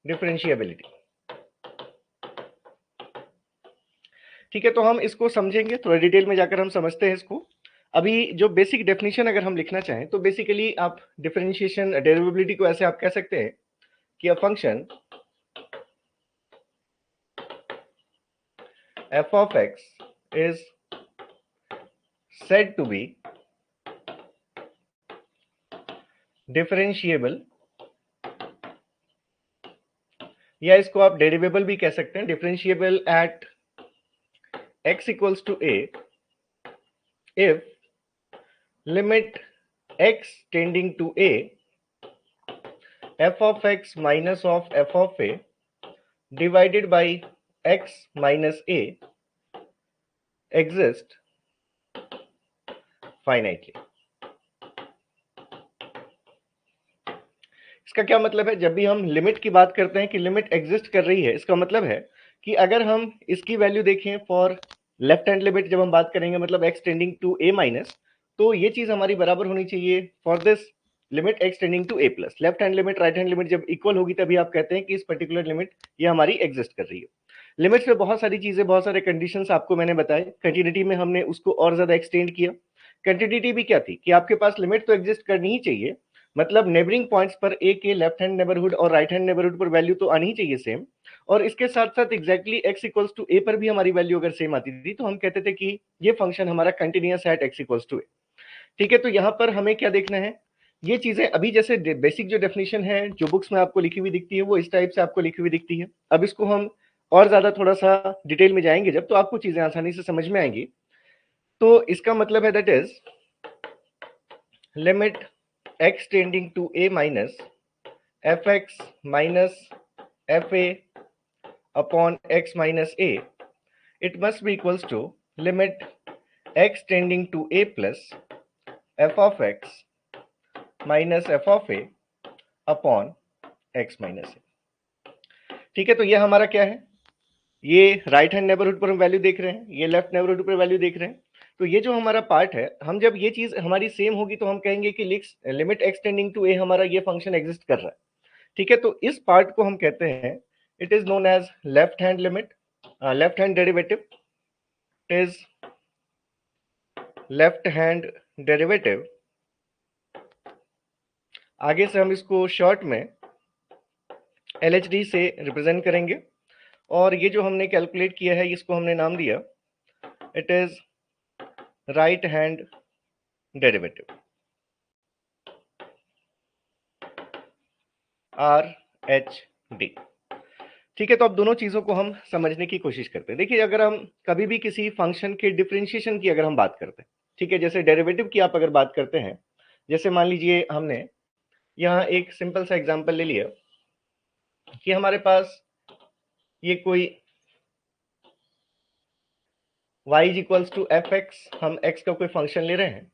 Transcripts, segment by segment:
Differentiability. ठीक है, तो हम इसको समझेंगे थोड़ा डिटेल में जाकर, हम समझते हैं इसको। अभी जो बेसिक डेफिनेशन अगर हम लिखना चाहें तो बेसिकली आप डिफरेंशिएशन डेरिवेबिलिटी को ऐसे आप कह सकते हैं कि a function f of x is said to be differentiable, या इसको आप डेरिवेबल भी कह सकते हैं, differentiable at x equals to a if limit x tending to a f of x minus of f of a divided by x minus a exist finitely। इसका क्या मतलब है? जब भी हम लिमिट की बात करते हैं कि लिमिट एग्जिस्ट कर रही है, इसका मतलब है कि अगर हम इसकी वैल्यू देखें फॉर लेफ्ट हैंड लिमिट, जब हम बात करेंगे मतलब x tending to a minus, तो ये चीज हमारी बराबर होनी चाहिए for this limit x tending to a plus. Left hand limit right hand limit जब इक्वल होगी तभी आप कहते हैं कि इस पर्टिकुलर लिमिट ये हमारी एग्जिस्ट कर रही है। लिमिट्स में बहुत सारी चीजें, बहुत सारे कंडीशंस आपको मैंने बताए। कंटिन्यूटी में हमने उसको और ज्यादा एक्सटेंड किया। कंटिन्यूटी भी क्या थी कि आपके पास लिमिट तो एग्जिस्ट करनी ही चाहिए, मतलब नेबरिंग पॉइंट्स पर ए के लेफ्ट हैंड नेबरहुड और राइट हैंड नेबरहुड पर वैल्यू तो आनी ही चाहिए सेम, और इसके साथ साथ exactly x equals to a पर भी हमारी वैल्यू अगर सेम आती थी तो हम कहते थे कि ये फंक्शन हमारा कंटिन्यूअस है at x equals to a। ठीक है, तो यहाँ पर हमें क्या देखना है, ये चीजें अभी जैसे बेसिक जो डेफिनेशन है जो बुक्स में आपको लिखी हुई दिखती है वो इस टाइप से आपको लिखी हुई दिखती है। अब इसको हम और ज्यादा थोड़ा सा डिटेल में जाएंगे जब, तो आपको चीजें आसानी से समझ में आएंगी। तो इसका मतलब है that is limit x tending to a minus fx minus fa upon x minus a, it must be equals to limit x tending to a plus f of x minus f of a upon x minus a। ठीक है, तो ये हमारा क्या है, ये right hand neighbourhood पर हम वैल्यू देख रहे हैं, ये लेफ्ट नेबरहुड पर वैल्यू देख रहे हैं। तो ये जो हमारा पार्ट है, हम जब ये चीज हमारी सेम होगी तो हम कहेंगे कि limit x tending to a हमारा ये फंक्शन एग्जिस्ट कर रहा है। ठीक है, तो इस पार्ट को हम कहते हैं, it is known as left hand limit, left hand derivative. It is left hand derivative. आगे से हम इसको शॉर्ट में LHD से रिप्रेजेंट करेंगे, और ये जो हमने कैलकुलेट किया है इसको हमने नाम दिया, it is right hand derivative, RHD। ठीक है, तो अब दोनों चीजों को हम समझने की कोशिश करते हैं। देखिए, अगर हम कभी भी किसी फंक्शन के डिफरेंशिएशन की अगर हम बात करते हैं, ठीक है, जैसे डेरिवेटिव की आप अगर बात करते हैं, जैसे मान लीजिए हमने यहाँ एक सिंपल सा एग्जांपल ले लिया कि हमारे पास ये कोई y इक्वल्स टू fx, हम x का कोई फंक्शन ले रहे हैं।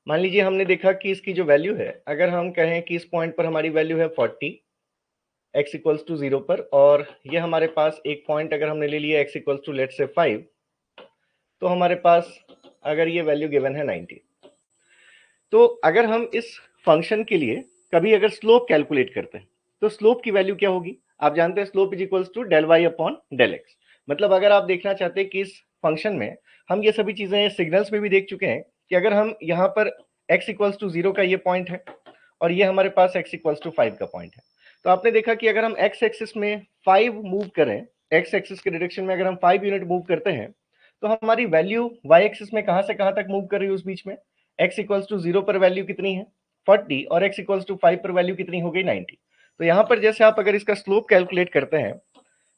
मान लीजिए हमने देखा कि इसकी जो वैल्यू है, अगर हम कहें कि इस पॉइंट पर हमारी वैल्यू है 40 x इक्वल्स टू 0 पर, और ये हमारे पास एक पॉइंट अगर हमने ले लिया x equals to let's say 5, तो हमारे पास अगर ये वैल्यू गिवन है 90। तो अगर हम इस फंक्शन के लिए कभी अगर स्लोप कैलकुलेट करते हैं तो स्लोप की वैल्यू क्या होगी, आप जानते हैं slope is equals to del Y upon del X. मतलब अगर आप देखना चाहते हैं कि इस फंक्शन में, हम ये सभी चीजें सिग्नल्स में भी देख चुके हैं कि अगर हम यहाँ पर x इक्वल्स टू 0 का ये पॉइंट है और ये हमारे पास x इक्वल्स टू 5 का पॉइंट है, तो आपने देखा कि अगर हम x एक्सिस में 5 मूव करें, x एक्सिस के डायरेक्शन में अगर हम 5 यूनिट मूव करते हैं, तो हमारी वैल्यू y एक्सिस में कहां से कहां तक मूव कर रही है उस बीच में, x इक्वल्स टू 0 पर वैल्यू कितनी है 40, और x इक्वल्स टू 5 पर वैल्यू कितनी हो गई 90। तो यहाँ पर जैसे आप अगर इसका स्लोप कैलकुलेट करते हैं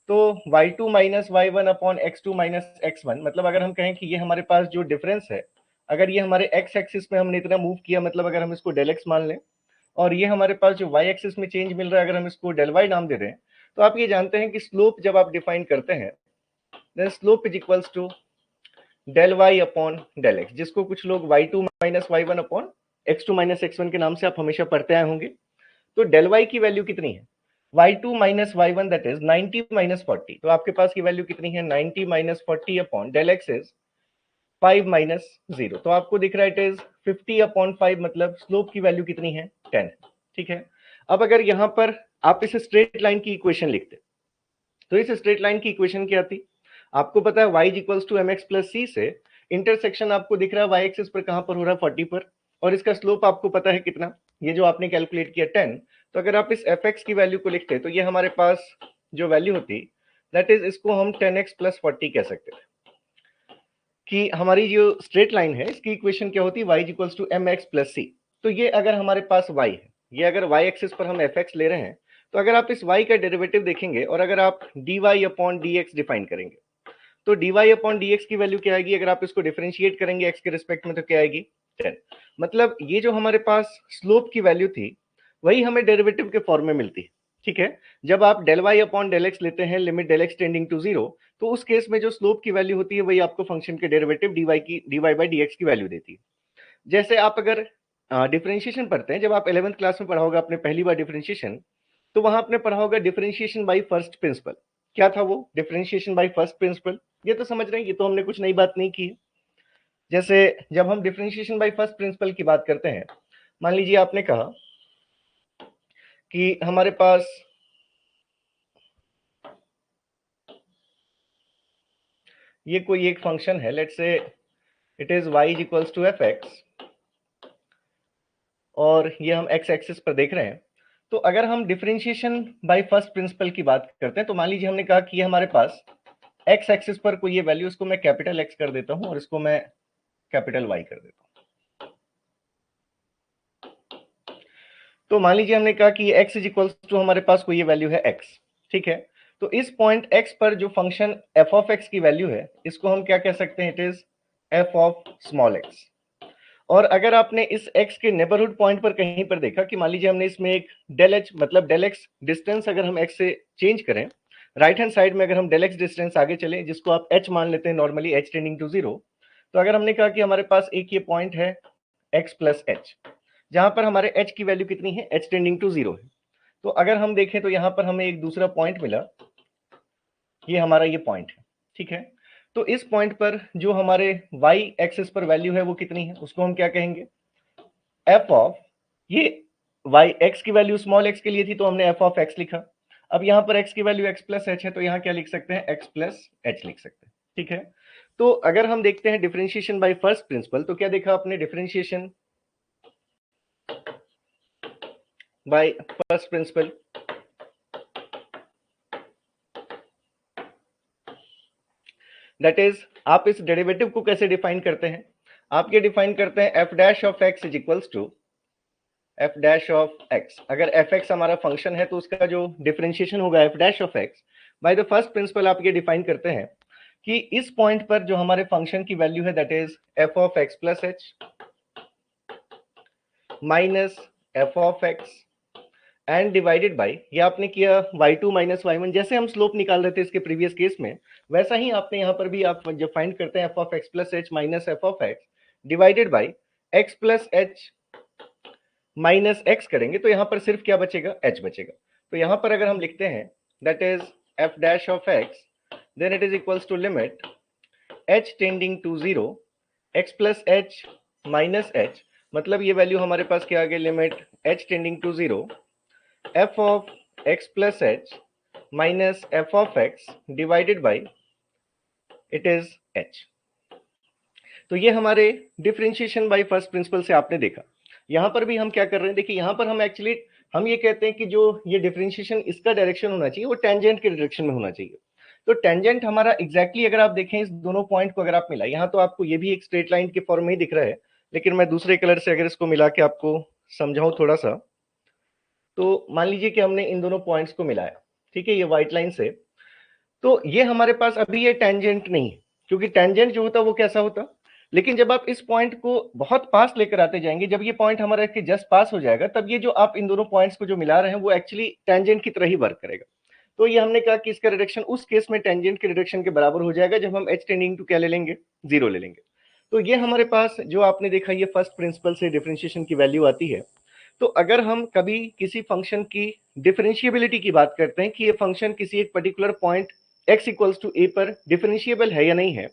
तो y2 minus y1 upon x2 minus x1, मतलब अगर हम कहें कि ये हमारे पास जो डिफरेंस है, अगर ये हमारे x एक्सिस में हमने इतना मूव किया, मतलब अगर हम इसको डेल x मान लें, और ये हमारे पास जो y एक्सिस में चेंज मिल रहा है अगर हम इसको डेल y नाम दे दें, तो आप ये जानते हैं कि स्लोप जब आप डिफाइन करते हैं, then slope is equals to del Y upon del X, जिसको कुछ लोग y2 minus y1 upon x2 minus x1 के नाम से आप हमेशा पढ़ते आए होंगे। तो डेल y की वैल्यू कितनी है, y2 minus y1 that is 90 minus 40, तो आपके पास की वैल्यू कितनी है 90 minus 40 upon del x is 5 minus 0, तो आपको दिख रहा है इट इज 50 अपॉन 5, मतलब स्लोप की वैल्यू कितनी है 10। ठीक है, अब अगर यहाँ पर आप इस स्ट्रेट लाइन की इक्वेशन लिखते। तो इस स्ट्रेट लाइन की इक्वेशन क्या थी? आपको पता है y equals to mx plus c से इंटरसेक्शन आपको दिख रहा है y एक्सिस पर कहां पर हो रहा है 40 पर, और इसका स्लोप आपको पता है कितना, ये जो आपने कैलकुलेट किया 10। तो अगर आप इस fx की वैल्यू को लिखते तो ये हमारे पास जो वैल्यू होती दैट इज, इसको हम 10x प्लस 40 कह सकते थे कि हमारी जो स्ट्रेट लाइन है इसकी इक्वेशन क्या होती है, y equals to mx plus c। तो ये अगर हमारे पास y है, ये अगर y एक्सिस पर हम fx ले रहे हैं, तो अगर आप इस y का डेरिवेटिव देखेंगे और अगर आप dy अपॉन dx डिफाइन करेंगे, तो dy अपॉन dx की वैल्यू क्या आएगी, अगर आप इसको डिफरेंशिएट करेंगे x के रिस्पेक्ट में तो क्या आएगी 10। मतलब ये जो हमारे पास स्लोप की वैल्यू थी वही हमें डेरिवेटिव के फॉर्म में मिलती है। ठीक है, जब आप del Y upon del X लेते हैं, limit del X tending to zero, तो उस केस में जो स्लोप की वैल्यू होती है वही आपको फंक्शन के derivative dy by D x की वैल्यू देती है। जैसे आप अगर डिफरेंशिएशन पढ़ते हैं, जब आप 11th क्लास में पढ़ा होगा आपने पहली बार डिफरेंशिएशन, तो वहां आपने पढ़ा होगा डिफरेंशिएशन बाय फर्स्ट प्रिंसिपल। क्या था वो डिफरेंशिएशन बाय फर्स्ट प्रिंसिपल? ये तो समझ रहे हैं, ये तो हमने कुछ नई बात नहीं की है। जैसे जब हम डिफरेंशिएशन बाय फर्स्ट प्रिंसिपल की बात करते हैं, मान लीजिए आपने कहा कि हमारे पास ये कोई एक फंक्शन है, let's say it is y equals to F X, और ये हम x एक्सिस पर देख रहे हैं। तो अगर हम डिफरेंशिएशन बाय फर्स्ट प्रिंसिपल की बात करते हैं, तो मान लीजिए हमने कहा कि ये हमारे पास x एक्सिस पर कोई ये वैल्यू, इसको मैं कैपिटल X कर देता हूं और इसको मैं कैपिटल Y कर देता हूं। तो मान लीजिए हमने कहा कि x इज इक्वल्स टू हमारे पास कोई ये वैल्यू है x। ठीक है, तो इस पॉइंट x पर जो फंक्शन f ऑफ x की वैल्यू है, इसको हम क्या कह सकते हैं, it is f of small x। और अगर आपने इस x के नेबरहुड पॉइंट पर कहीं पर देखा कि मान लीजिए हमने इसमें एक डेल h मतलब डेल x डिस्टेंस अगर हम x से चेंज करें, राइट हैंड साइड में अगर हम डेल x डिस्टेंस आगे चले, जिसको आप h मान लेते हैं normally, h tending to zero, तो अगर हमने कहा कि हमारे पास एक ये पॉइंट है x प्लस h, जहां पर हमारे h की वैल्यू कितनी है, h टेंडिंग टू जीरो है। तो अगर हम देखें तो यहां पर हमें एक दूसरा पॉइंट मिला, ये हमारा ये पॉइंट है। ठीक है, तो इस पॉइंट पर जो हमारे y एक्सिस पर वैल्यू है वो कितनी है, उसको हम क्या कहेंगे, f ऑफ, ये y x की वैल्यू स्मॉल x के लिए थी तो हमने f ऑफ x लिखा। अब यहाँ पर x की वैल्यू x प्लस h है, तो यहाँ क्या लिख सकते हैं, x प्लस h लिख सकते हैं। ठीक है, तो अगर हम देखते हैं डिफरेंशिएशन बाय फर्स्ट प्रिंसिपल, तो क्या देखा आपने, differentiation by first principle, that is आप इस डेरिवेटिव को कैसे डिफाइन करते हैं, आप ये डिफाइन करते हैं f dash of x is equals to f dash of x। अगर f x हमारा फंक्शन है तो उसका जो डिफरेंशिएशन होगा f dash of x by the first principle, आप ये डिफाइन करते हैं कि इस पॉइंट पर जो हमारे फंक्शन की वैल्यू है that is f of x plus h minus f of x and divided bye, ये आपने किया y2 माइनस y1, जैसे हम स्लोप निकाल रहे थे इसके प्रीवियस केस में, वैसा ही आपने यहाँ पर भी आप जब फाइंड करते हैं f of x plus h minus f of x divided bye x plus h minus x करेंगे, तो यहाँ पर सिर्फ क्या बचेगा, h बचेगा। तो यहाँ पर अगर हम लिखते हैं that is f dash of x, then it is equals to limit h tending to zero x plus h minus h, मतलब ये वैल्यू हमारे पास क्या आ गई, limit h tending to zero f of x plus h minus f of x divided by it is h। तो ये हमारे डिफरेंशिएशन बाय फर्स्ट प्रिंसिपल से आपने देखा। यहां पर भी हम क्या कर रहे हैं, देखिए यहां पर हम एक्चुअली हम ये कहते हैं कि जो ये डिफरेंशिएशन इसका डायरेक्शन होना चाहिए वो टेंजेंट के डायरेक्शन में होना चाहिए। तो टेंजेंट हमारा एग्जैक्टली अगर आप देखें इस दोनों पॉइंट को अगर आप मिला, यहाँ तो आपको ये भी एक स्ट्रेट लाइन के फॉर्म में ही दिख रहा है, लेकिन मैं दूसरे कलर से अगर इसको मिला के आपको समझाऊं थोड़ा सा, तो मान लीजिए कि हमने इन दोनों पॉइंट्स को मिलाया, ठीक है, ये व्हाइट लाइन से, तो ये हमारे पास अभी ये टेंजेंट नहीं है, क्योंकि टेंजेंट जो होता वो कैसा होता, लेकिन जब आप इस पॉइंट को बहुत पास लेकर आते जाएंगे, जब ये पॉइंट हमारा इसके जस्ट पास हो जाएगा, तब ये जो आप इन दोनों पॉइंट्स को जो मिला रहे हैं वो एक्चुअली टेंजेंट की तरह ही वर्क करेगा। तो ये हमने कहा कि इसका रिडक्शन उस केस में टेंजेंट के रिडक्शन के बराबर हो जाएगा जब हम h टेंडिंग टू क्या ले लेंगे, जीरो ले लेंगे। तो ये हमारे पास जो आपने देखा ये फर्स्ट प्रिंसिपल से डिफरेंशिएशन की वैल्यू आती है। तो अगर हम कभी किसी फंक्शन की डिफरेंशिएबिलिटी की बात करते हैं कि ये फंक्शन किसी एक particular point x equals to a पर डिफरेंशिएबल है या नहीं है,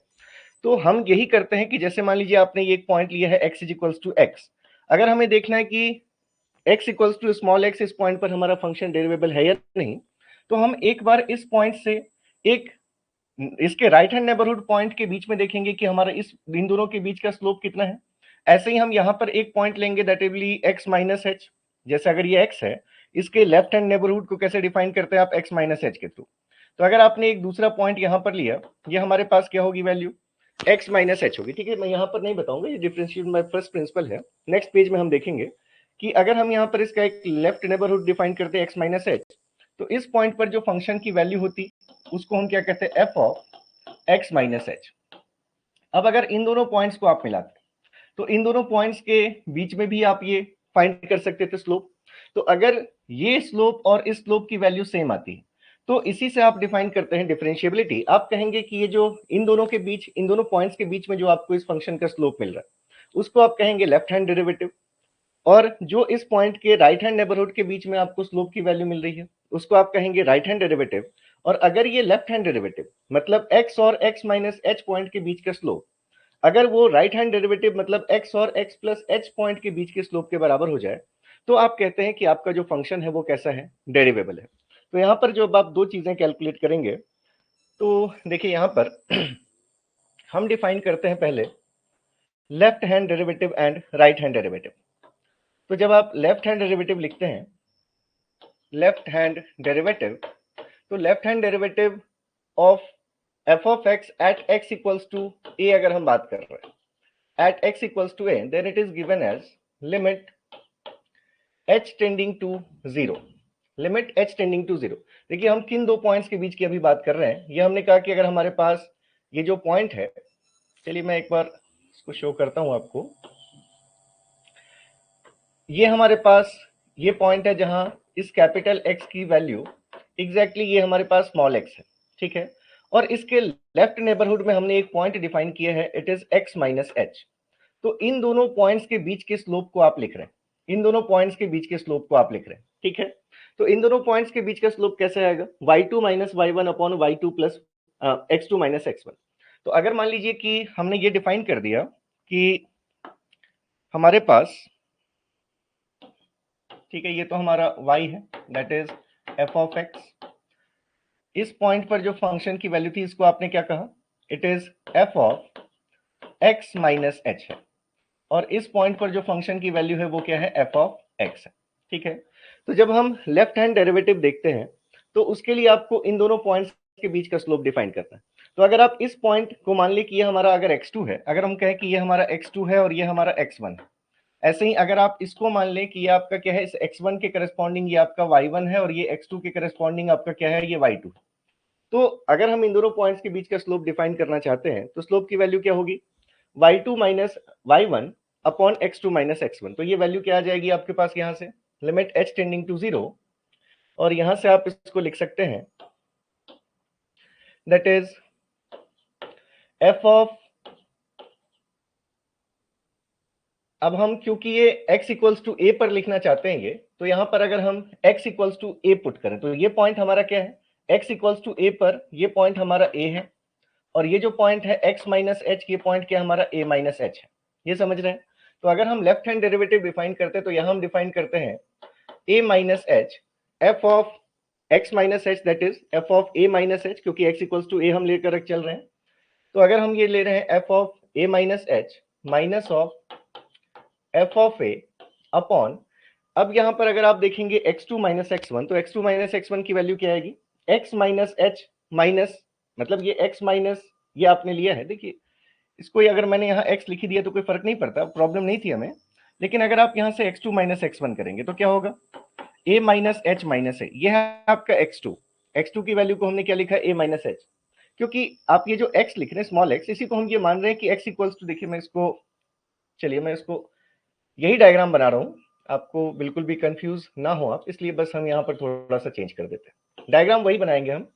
तो हम यही करते हैं कि जैसे मान लीजिए आपने ये एक पॉइंट लिया है x is equals to x, अगर हमें देखना है कि x equals to small x, इस पॉइंट पर हमारा फंक्शन डेरिवेबल है या नहीं, तो हम एक बार इस पॉइंट से एक इसके राइट हैंड नेबरहुड पॉइंट के बीच में देखेंगे कि हमारा इन दोनों के बीच का स्लोप कितना है। ऐसे ही हम यहाँ पर एक पॉइंट लेंगे that will be x minus H. जैसे अगर ये x है, इसके लेफ्ट हैंड नेबरहुड को कैसे डिफाइन करते हैं आप, x माइनस एच के थ्रू। तो अगर आपने एक दूसरा पॉइंट यहाँ पर लिया, ये हमारे पास क्या होगी वैल्यू, x माइनस एच होगी। ठीक है, मैं यहाँ पर नहीं बताऊंगा, ये डिफरेंशिएट बाय फर्स्ट प्रिंसिपल है। नेक्स्ट पेज में हम देखेंगे कि अगर हम यहाँ पर इसका एक लेफ्ट नेबरहुड डिफाइन करते हैं x माइनस एच, तो इस पॉइंट पर जो फंक्शन की वैल्यू होती उसको हम क्या कहते हैं, f of x minus H. अब अगर इन दोनों पॉइंट्स को आप मिलाते तो इन दोनों पॉइंट्स के बीच में भी आप ये फाइंड कर सकते थे स्लोप। तो अगर ये स्लोप और इस स्लोप की वैल्यू सेम आती है तो इसी से आप डिफाइन करते हैं डिफरेंशिएबिलिटी। आप कहेंगे कि ये जो इन दोनों के बीच, इन दोनों पॉइंट्स के बीच में जो आपको इस फंक्शन का स्लोप मिल रहा है उसको आप कहेंगे लेफ्ट हैंड डेरिवेटिव, और जो इस पॉइंट के राइट हैंड नेबरहुड के बीच में आपको स्लोप की वैल्यू मिल रही है उसको आप कहेंगे राइट हैंड डेरिवेटिव। और अगर ये लेफ्ट हैंड डेरिवेटिव मतलब x और x माइनस एच पॉइंट के बीच का स्लोप, अगर वो राइट हैंड डेरिवेटिव मतलब x और x प्लस एच पॉइंट के बीच के स्लोप के बराबर हो जाए, तो आप कहते हैं कि आपका जो फंक्शन है वो कैसा है, डेरिवेबल है। तो यहाँ पर जब आप दो चीजें कैलकुलेट करेंगे तो देखिए यहाँ पर हम डिफाइन करते हैं पहले left hand derivative and right hand derivative. तो जब आप लेफ्ट हैंड डेरिवेटिव लिखते हैं, लेफ्ट हैंड डेरिवेटिव, तो left hand derivative of f of x at x equals to a अगर हम बात कर रहे हैं at x equals to a, then it is given as limit h tending to 0, limit h tending to 0। देखिए हम किन दो पॉइंट्स के बीच की अभी बात कर रहे हैं, ये हमने कहा कि अगर हमारे पास ये जो पॉइंट है, चलिए मैं एक बार इसको शो करता हूं आपको। ये हमारे पास ये पॉइंट है जहां इस कैपिटल X की वैल्यू एग्जैक्टली ये हमारे पास स्मॉल x है, ठीक है। और इसके लेफ्ट नेबरहुड में हमने एक पॉइंट डिफाइन किया है, it is x minus H. तो इन दोनों पॉइंट्स के बीच के स्लोप को आप लिख रहे हैं, इन दोनों पॉइंट्स के बीच के स्लोप को आप लिख रहे हैं, ठीक है। तो इन दोनों पॉइंट्स के बीच का स्लोप कैसे आएगा, y2 minus y1 upon y2 plus x2 minus x1। तो अगर मान लीजिए कि हमने ये डिफाइन कर दिया कि हमारे पास, ठीक है, ये तो हमारा y है that is f of x। इस पॉइंट पर जो फंक्शन की वैल्यू थी इसको आपने क्या कहा, it is f of x minus H है। और इस पॉइंट पर जो फंक्शन की वैल्यू है वो क्या है, f ऑफ x है, ठीक है। तो जब हम लेफ्ट हैंड डेरिवेटिव देखते हैं तो उसके लिए आपको इन दोनों पॉइंट्स के बीच का स्लोप डिफाइन करना है। तो अगर आप इस पॉइंट को मान ले कि ये हमारा अगर x2 है, अगर हम कहें कि ये हमारा x2 है और ये हमारा x1 है, ऐसे ही अगर आप इसको मान लें कि ये आपका क्या है, इस x1 के करस्पॉन्डिंग ये आपका y1 है और ये x2 के करस्पॉन्डिंग आपका क्या है, ये y2। तो अगर हम इन दोनों पॉइंट्स के बीच का स्लोप डिफाइन करना चाहते हैं तो स्लोप की वैल्यू क्या होगी, y2 minus y1 upon x2 minus x1। तो ये वैल्यू क्या आ जाएगी आपके पास, यहाँ से लिमिट h टेंडिंग टू 0, और यहां से आप इसको लिख सकते हैं दैट इज f ऑफ, अब हम क्योंकि ये x इक्वल्स टू a पर लिखना चाहते हैं ये, तो यहां पर अगर हम x equals to a put करें तो ये पॉइंट हमारा क्या है, x इक्वल्स टू a पर ये पॉइंट हमारा a है, और ये जो पॉइंट है x माइनस एच, ये पॉइंट क्या हमारा a माइनस एच है। ये समझ रहे हैं। तो अगर हम लेफ्ट हैंड डेरिवेटिव डिफाइन करते हैं तो यहां हम डिफाइन करते हैं a minus H f of x minus H that is f of a minus H, क्योंकि x इक्वल्स टू a हम लेकर चल रहे हैं। तो अगर हम ये ले रहे हैं f of a minus H minus of f of a upon, अब यहां पर अगर आप देखेंगे x2 माइनस x1, तो x2 माइनस x1 की वैल्यू क्या आएगी, x माइनस एच माइनस, मतलब ये x माइनस ये आपने लिया है, देखिए इसको अगर मैंने यहाँ x लिखी दिया तो कोई फर्क नहीं पड़ता, प्रॉब्लम नहीं थी हमें। लेकिन अगर आप यहाँ से x2 माइनस x1 करेंगे तो क्या होगा, a माइनस एच माइनस है, ये है आपका x2। x2 की वैल्यू को हमने क्या लिखा, a माइनस एच, क्योंकि आप ये जो x लिख रहे हैं स्मॉल x, इसी को हम ये मान रहे हैं कि x इक्वल्स टू, देखिए मैं इसको, चलिए मैं इसको यही डायग्राम बना रहा हूँ, आपको बिल्कुल भी कंफ्यूज ना हो आप, इसलिए बस हम यहाँ पर थोड़ा सा चेंज कर देते हैं, डायग्राम वही बनाएंगे हम।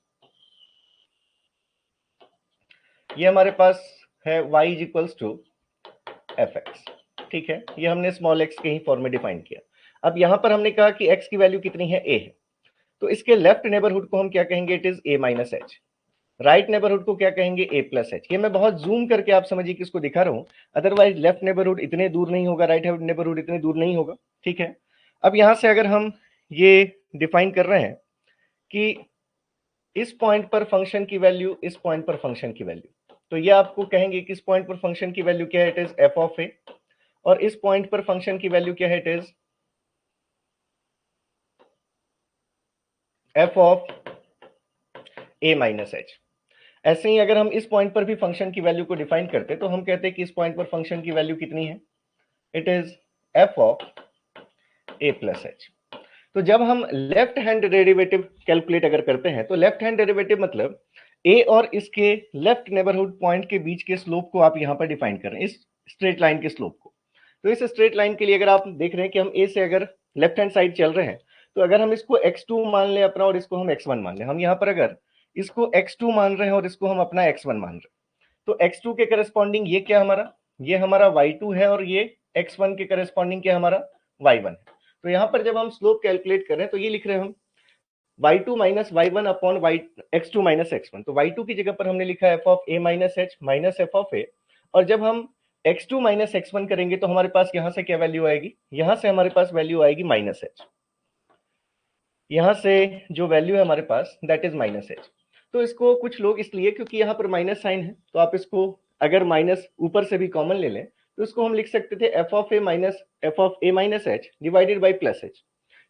ये हमारे पास है y is equals to fx, ठीक है, ये हमने स्मॉल x के ही फॉर्म में डिफाइन किया। अब यहाँ पर हमने कहा कि x की वैल्यू कितनी है, a है, तो इसके लेफ्ट नेबरहुड को हम क्या कहेंगे, it is a minus H. Right neighbourhood को क्या कहेंगे, a प्लस एच। ये मैं बहुत जूम करके आप समझिए कि इसको दिखा रहा हूं, अदरवाइज लेफ्ट नेबरहुड इतने दूर नहीं होगा, राइट नेबरहुड इतने दूर नहीं होगा, ठीक है। अब यहां से अगर हम ये डिफाइन कर रहे हैं कि इस पॉइंट पर फंक्शन की वैल्यू, इस पॉइंट पर फंक्शन की वैल्यू, तो ये आपको कहेंगे कि इस पॉइंट पर फंक्शन की वैल्यू क्या है, इट इज एफ ऑफ ए, और इस पॉइंट पर फंक्शन की वैल्यू क्या है, it is f of A minus H. ऐसे ही अगर हम इस पॉइंट पर भी फंक्शन की वैल्यू को डिफाइन करते तो हम कहते हैं कि इस पॉइंट पर फंक्शन की वैल्यू कितनी है, it is f of A plus H. तो जब हम लेफ्ट हैंड डेरिवेटिव कैलकुलेट अगर करते हैं तो लेफ्ट हैंड डेरिवेटिव मतलब ए और इसके लेफ्ट नेबरहुड पॉइंट के बीच के स्लोप को आप यहां पर डिफाइन कर रहे हैं, इस स्ट्रेट लाइन के स्लोप को। तो इस स्ट्रेट लाइन के लिए अगर आप देख रहे हैं कि हम ए से अगर लेफ्ट हैंड साइड चल रहे हैं, तो अगर हम इसको x2 मान लें अपना और इसको हम x1 मान लें, हम यहाँ पर अगर इसको x2 मान रहे हैं और इसको हम अपना x1 मान रहे हैं, तो x2 के करस्पॉन्डिंग ये क्या हमारा, ये हमारा y2 है, और ये x1 के करस्पॉन्डिंग क्या हमारा y1 है। तो यहाँ पर जब हम स्लोप कैलकुलेट कर रहे हैं तो ये लिख रहे हैं हम y2 minus y1 upon x2 minus x1। तो y2 की जगह पर हमने लिखा f of a minus h minus f of a, और जब हम x2 माइनस x1 करेंगे तो हमारे पास यहाँ से क्या वैल्यू आएगी, यहाँ से हमारे पास वैल्यू आएगी माइनस h। यहाँ से जो वैल्यू है हमारे पास दैट इज माइनस h। तो इसको कुछ लोग इसलिए क्योंकि यहाँ पर माइनस साइन है, तो आप इसको अगर माइनस ऊपर से भी कॉमन ले लें तो इसको हम लिख सकते थे F of A minus H divided by plus h.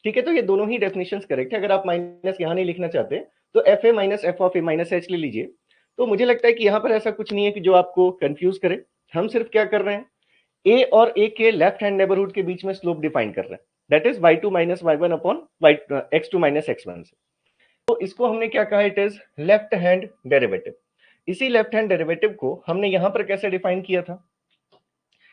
ठीक है, तो ये दोनों ही डेफिनेशंस करेक्ट है। अगर आप माइनस यहाँ नहीं लिखना चाहते तो F A minus F of A minus H ले लीजिए। तो मुझे लगता है कि यहाँ पर ऐसा कुछ नहीं है कि जो आपको कंफ्यूज करे। हम सिर्फ क्या कर रहे हैं, ए और ए के लेफ्ट हैंड नेबरहुड के बीच में स्लोप डिफाइन कर रहे हैं, that is y2 minus y1 upon x2 minus x1 से। तो इसको हमने क्या कहा, it is left hand derivative. इसी लेफ्ट हैंड डेरिवेटिव को हमने यहां पर कैसे डिफाइन किया था,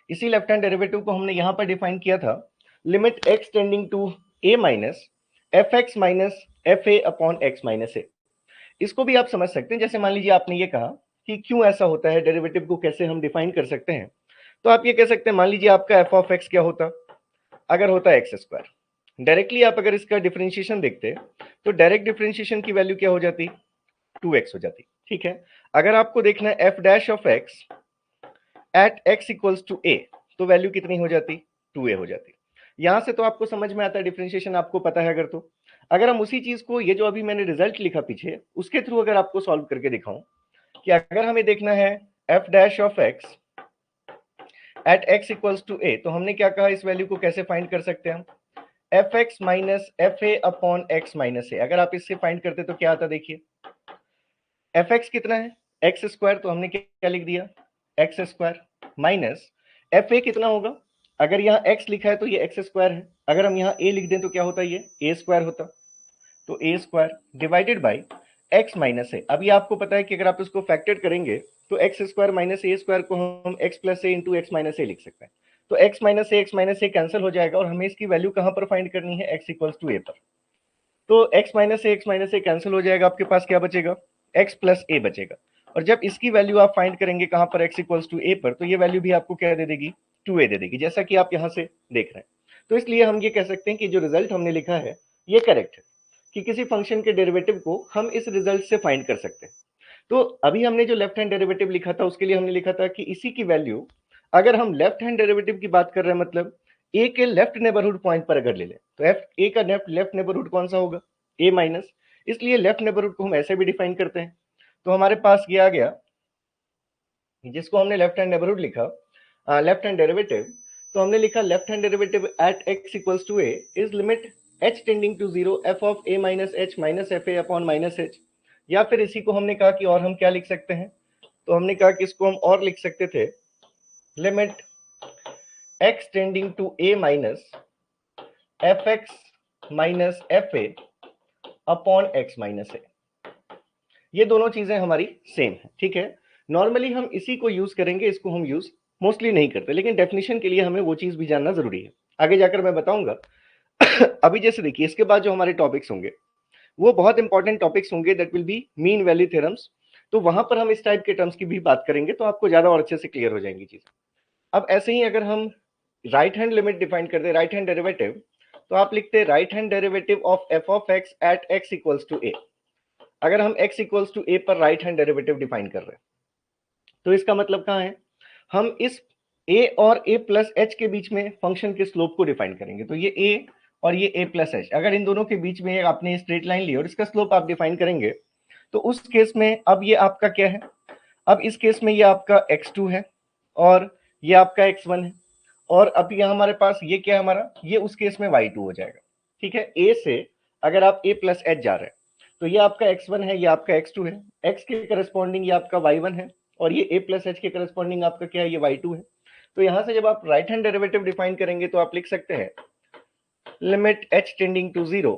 इसी लेफ्ट हैंड डेरिवेटिव को हमने यहां पर डिफाइन किया था limit x tending to a minus F x minus F A upon x minus A. इसको भी आप समझ सकते हैं, जैसे मान लीजिए आपने ये कहा कि क्यों ऐसा होता है, डेरिवेटिव को कैसे हम डिफाइन कर सकते हैं। तो आप ये कह सकते हैं, मान लीजिए आपका एफ ऑफ एक्स क्या होता, अगर होता है एक्स स्क्वायर। डायरेक्टली आप अगर इसका डिफरेंशिएशन देखते तो डायरेक्ट डिफरेंशिएशन की वैल्यू क्या हो जाती, 2x हो जाती। ठीक है, अगर आपको देखना है F dash of x at x equals to ए, तो वैल्यू कितनी हो जाती, 2a हो जाती। यहां से तो आपको समझ में आता है डिफरेंशिएशन, आपको पता है। अगर तो अगर हम उसी चीज को, ये जो अभी मैंने रिजल्ट लिखा पीछे, उसके थ्रू अगर आपको सॉल्व करके दिखाऊं कि अगर हमें देखना है F dash of x at x equals to ए, तो हमने क्या कहा, इस वैल्यू को कैसे फाइंड कर सकते हैं हम, F x minus F A upon x minus A. अगर आप इससे फाइंड करते तो क्या आता, देखिए एफ एक्स कितना है, एक्स स्क्वायर, तो हमने क्या लिख दिया, x square minus F A कितना होगा, अगर यहाँ एक्स लिखा है तो ये एक्स स्क्वायर है, अगर हम यहाँ ए लिख दें तो क्या होता है, ये ए स्क्वायर होता, तो ए square divided by x minus A. अभी आपको पता है कि अगर आप इसको फैक्टर करेंगे तो x square minus a square को हम एक्स प्लस ए इंटू एक्स माइनस ए लिख सकते हैं। तो एक्स माइनस ए कैंसिल हो जाएगा, और हमें इसकी वैल्यू कहां पर फाइंड करनी है, एक्स इक्वल्स टू ए पर। तो एक्स माइनस ए कैंसिल हो जाएगा, आपके पास क्या बचेगा, एक्स प्लस ए बचेगा। और जब इसकी वैल्यू आप फाइंड करेंगे कहां पर, एक्स इक्वल्स टू ए पर, तो ये वैल्यू भी आपको क्या दे देगी, 2a दे देगी, जैसा कि आप यहां से देख रहे हैं। तो इसलिए हम ये कह सकते हैं कि जो रिजल्ट हमने लिखा है ये करेक्ट है, कि किसी फंक्शन के डेरिवेटिव को हम इस रिजल्ट से फाइंड कर सकते हैं। तो अभी हमने जो लेफ्ट हैंड डेरिवेटिव लिखा था उसके लिए हमने लिखा था कि इसी की वैल्यू, अगर हम लेफ्ट हैंड डेरिवेटिव की बात कर रहे हैं, मतलब ए के लेफ्ट नेबरहुड पॉइंट पर अगर ले लें, तो एफ ए का लेफ्ट नेबरहुड कौन सा होगा, ए माइनस, इसलिए लेफ्ट नेबरहुड को हम ऐसे भी डिफाइन करते हैं। तो हमारे पास ये आ गया, जिसको हमने लेफ्ट हैंड नेबरहुड लिखा, लेफ्ट हैंड डेरिवेटिव, तो हमने लिखा left hand derivative at x equals to A is limit h tending to 0 f of a minus H minus F A upon minus H. या फिर इसी को हमने कहा कि और हम क्या लिख सकते हैं, तो हमने कहा कि इसको हम और लिख सकते थे limit x tending to a minus F x minus F A upon x minus A. ये दोनों चीजें हमारी सेम है। ठीक है, नॉर्मली हम इसी को यूज करेंगे, इसको हम यूज मोस्टली नहीं करते, लेकिन डेफिनेशन के लिए हमें वो चीज भी जानना जरूरी है, आगे जाकर मैं बताऊंगा। अभी जैसे देखिए, इसके बाद जो हमारे टॉपिक्स होंगे वो बहुत इंपॉर्टेंट टॉपिक्स होंगे, that will be mean value theorems. तो वहां पर हम इस टाइप के टर्म्स की भी बात करेंगे, तो आपको ज्यादा और अच्छे से क्लियर हो जाएंगी चीजें। अब ऐसे ही अगर हम राइट हैंड लिमिट डिफाइन कर दे, राइट हैंड डेरिवेटिव, तो आप लिखते हैं right hand derivative of F of x at x equals to ए। अगर हम x इक्वल्स टू ए पर राइट हैंड डेरिवेटिव डिफाइन कर रहे हैं, तो इसका मतलब कहाँ है, हम इस a और a प्लस एच के बीच में फंक्शन के स्लोप को डिफाइन करेंगे। तो ये a और ये a प्लस एच, अगर इन दोनों के बीच में आपने स्ट्रेट लाइन ली और इसका स्लोप आप डिफाइन करेंगे तो उस केस में अब ये आपका क्या है, अब इस केस में ये आपका x2 है और ये आपका x1 है, और अब यहाँ हमारे पास ये क्या है हमारा, ये उस केस में y2 हो जाएगा। ठीक है, a से अगर आप a प्लस एच जा रहे हैं तो ये आपका x1 है, ये आपका x2 है, x के करस्पॉन्डिंग ये आपका y1 है और ये a प्लस एच के करस्पॉन्डिंग आपका क्या है, ये y2 है। तो यहाँ से जब आप राइट हैंड डेरिवेटिव डिफाइन करेंगे तो आप लिख सकते हैं limit h tending to 0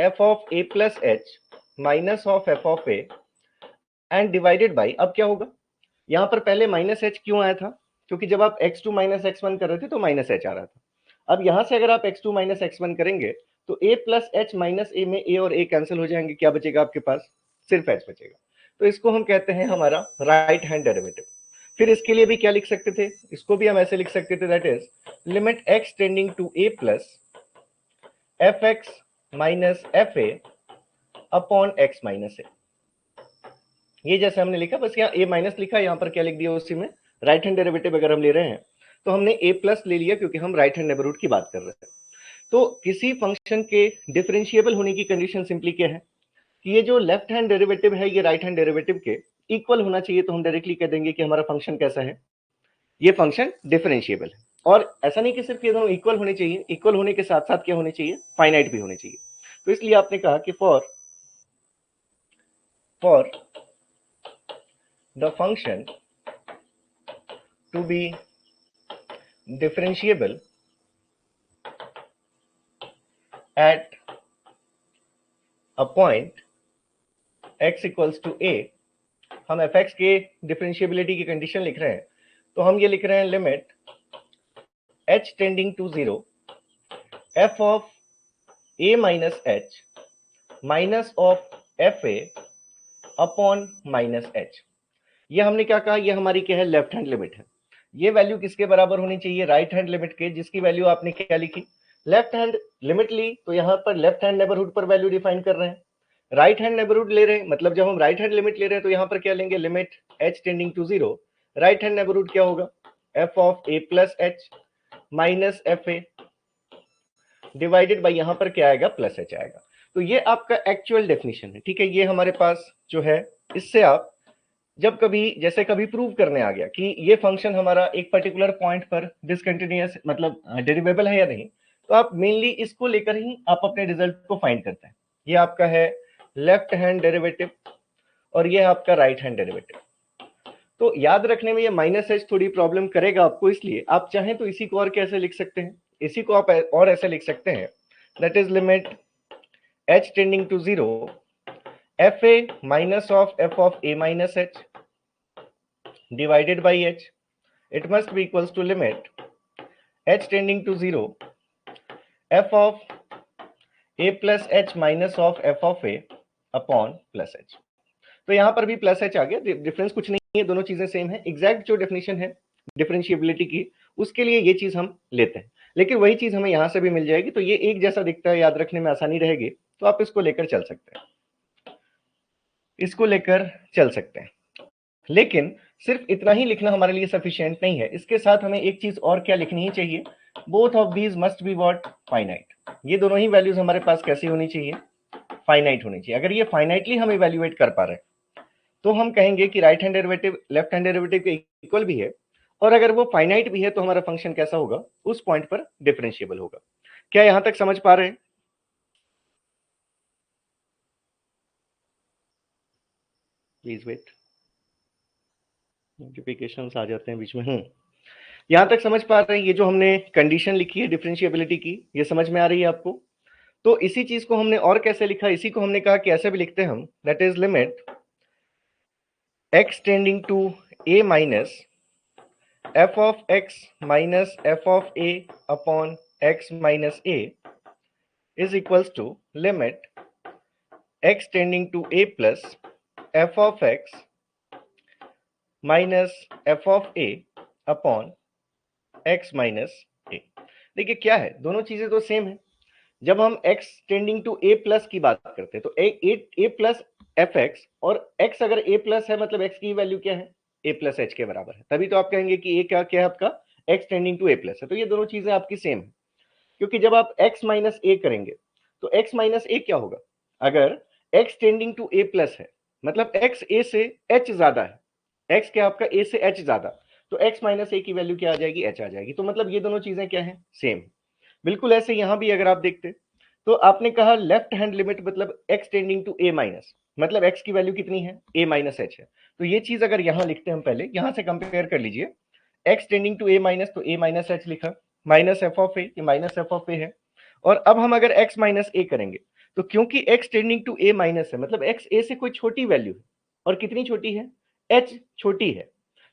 f of a plus H minus of f of a and divided by, अब क्या होगा, यहाँ पर पहले माइनस एच क्यों आया था, क्योंकि जब आप x2 माइनस x1 कर रहे थे तो माइनस एच आ रहा था। अब यहाँ से अगर आप x2 माइनस x1 करेंगे तो a प्लस एच माइनस ए में a और a कैंसिल हो जाएंगे, क्या बचेगा आपके पास, सिर्फ h बचेगा। तो इसको हम कहते हैं हमारा राइट हैंड डेरिवेटिव। फिर इसके लिए भी क्या लिख सकते थे, इसको भी हम ऐसे लिख सकते थे, that is limit x tending to a plus F x minus F A upon x minus A. ये जैसे हमने लिखा, बस यहाँ a माइनस लिखा, यहाँ पर क्या लिख दिया उसी में, राइट हैंड डेरिवेटिव अगर हम ले रहे हैं तो हमने a प्लस ले लिया क्योंकि हम राइट हैंड नेबरहुड की बात कर रहे हैं। तो किसी फंक्शन के डिफरेंशिएबल होने की कंडीशन सिंपली क्या है कि ये जो लेफ्ट हैंड डेरिवेटिव है ये राइट हैंड डेरिवेटिव के इक्वल होना चाहिए, तो हम डायरेक्टली कह देंगे कि हमारा फंक्शन कैसा है, ये फंक्शन डिफरेंशिएबल है। और ऐसा नहीं कि सिर्फ ये दोनों इक्वल होने चाहिए, इक्वल होने के साथ साथ क्या होने चाहिए, फाइनाइट भी होने चाहिए। तो इसलिए आपने कहा कि for the function to be differentiable at a point x equals to a, हम fx के डिफरेंशिएबिलिटी की कंडीशन लिख रहे हैं, तो हम ये लिख रहे हैं limit h tending to 0 f of a minus H minus of F A upon minus H. ये हमने क्या कहा, ये हमारी क्या है, लेफ्ट हैंड लिमिट है। ये वैल्यू किसके बराबर होनी चाहिए, राइट हैंड लिमिट के, जिसकी वैल्यू आपने क्या लिखी, लेफ्ट हैंड लिमिट ली, तो यहाँ पर लेफ्ट हैंड नेबरहुड पर वैल्यू डिफाइन कर रहे हैं। राइट हैंड नेबरहुड ले रहे हैं, मतलब जब हम राइट हैंड लिमिट ले रहे हैं तो यहाँ पर क्या लेंगे, limit h tending to 0, right hand neighbourhood क्या होगा, f of a plus H minus F A divided by यहाँ पर क्या आएगा, प्लस एच आएगा। तो ये आपका एक्चुअल डेफिनेशन है। ठीक है, ये हमारे पास जो है, इससे आप जब कभी जैसे कभी प्रूव करने आ गया कि ये फंक्शन हमारा एक पर्टिकुलर पॉइंट पर डिसकंटिन्यूअस मतलब डेरिवेबल है या नहीं, तो आप मेनली इसको लेकर ही आप अपने रिजल्ट को फाइंड करते हैं। ये आपका है लेफ्ट हैंड डेरिवेटिव और ये आपका राइट हैंड डेरिवेटिव। तो याद रखने में ये माइनस एच थोड़ी प्रॉब्लम करेगा आपको, इसलिए आप चाहें तो इसी को और कैसे लिख सकते हैं, इसी को आप और ऐसे लिख सकते हैं, that is limit h tending to 0 F A minus of F of a minus H divided by h, it must be equals to limit h tending to 0 f of a plus h minus of f of a upon plus h। तो यहां पर भी plus H आ गया, difference कुछ नहीं है, दोनों चीजें सेम है। एग्जैक्ट जो डेफिनेशन है डिफरेंशिएबिलिटी की, उसके लिए ये चीज हम लेते हैं, लेकिन वही चीज हमें यहां से भी मिल जाएगी, तो ये एक जैसा दिखता है, याद रखने में आसानी रहेगी, तो आप इसको लेकर चल सकते हैं, इसको लेकर चल सकते हैं। लेकिन सिर्फ इतना ही लिखना हमारे लिए सफिशिएंट नहीं है, इसके साथ हमें एक चीज और क्या लिखनी ही चाहिए, both of these must be what, finite. ये दोनों ही वैल्यूज हमारे पास कैसी होनी चाहिए, फाइनाइट होनी चाहिए। अगर ये फाइनाइटली हम इवैल्यूएट कर पा रहे हैं तो हम कहेंगे कि right hand derivative left hand derivative के इक्वल भी है, और अगर वो फाइनाइट भी है तो हमारा फंक्शन कैसा होगा, उस पॉइंट पर डिफरेंशिएबल होगा। क्या यहां तक समझ पा रहे हैं? प्लीज वेट, नोटिफिकेशंस आ जाते हैं बीच में। यहां तक समझ पा रहे हैं, ये जो हमने कंडीशन लिखी है डिफरेंशिएबिलिटी की, ये समझ में आ रही है आपको? तो इसी चीज को हमने और कैसे लिखा, इसी को हमने कहा कि ऐसे भी लिखते हैं हम, that is limit x tending to a minus f of x minus f of a upon x minus a is equals to limit x tending to a plus f of x minus f of a upon x minus a। देखिए क्या है, दोनों चीजें तो same है। जब हम x tending to a plus की बात करते हैं तो a प्लस एफ एक्स, और x अगर a प्लस है मतलब x की वैल्यू क्या है, a प्लस एच के बराबर है, तभी तो आप कहेंगे कि a क्या क्या है आपका, x tending to a plus है। तो ये दोनों चीजें आपकी सेम है। क्योंकि जब आप x माइनस ए करेंगे तो x माइनस ए क्या होगा, अगर x tending to a plus है मतलब x a से h ज्यादा है, x क्या आपका a से h ज्यादा, तो x माइनस ए की वैल्यू क्या आ जाएगी, h आ जाएगी। तो मतलब ये दोनों चीजें क्या है, सेम। बिल्कुल ऐसे यहां भी अगर आप देखते तो आपने कहा लेफ्ट हैंड लिमिट मतलब x tending to a minus, मतलब x की वैल्यू कितनी है, a माइनस h है। तो ये चीज अगर यहां लिखते हैं हम, पहले यहां से कंपेयर कर लीजिए, x tending to a minus तो a माइनस h लिखा, माइनस एफ ऑफ ए, ये माइनस एफ ऑफ ए है। और अब हम अगर x माइनस ए करेंगे तो क्योंकि x tending to a minus है मतलब x a से कोई छोटी वैल्यू है, और कितनी छोटी है, h छोटी है,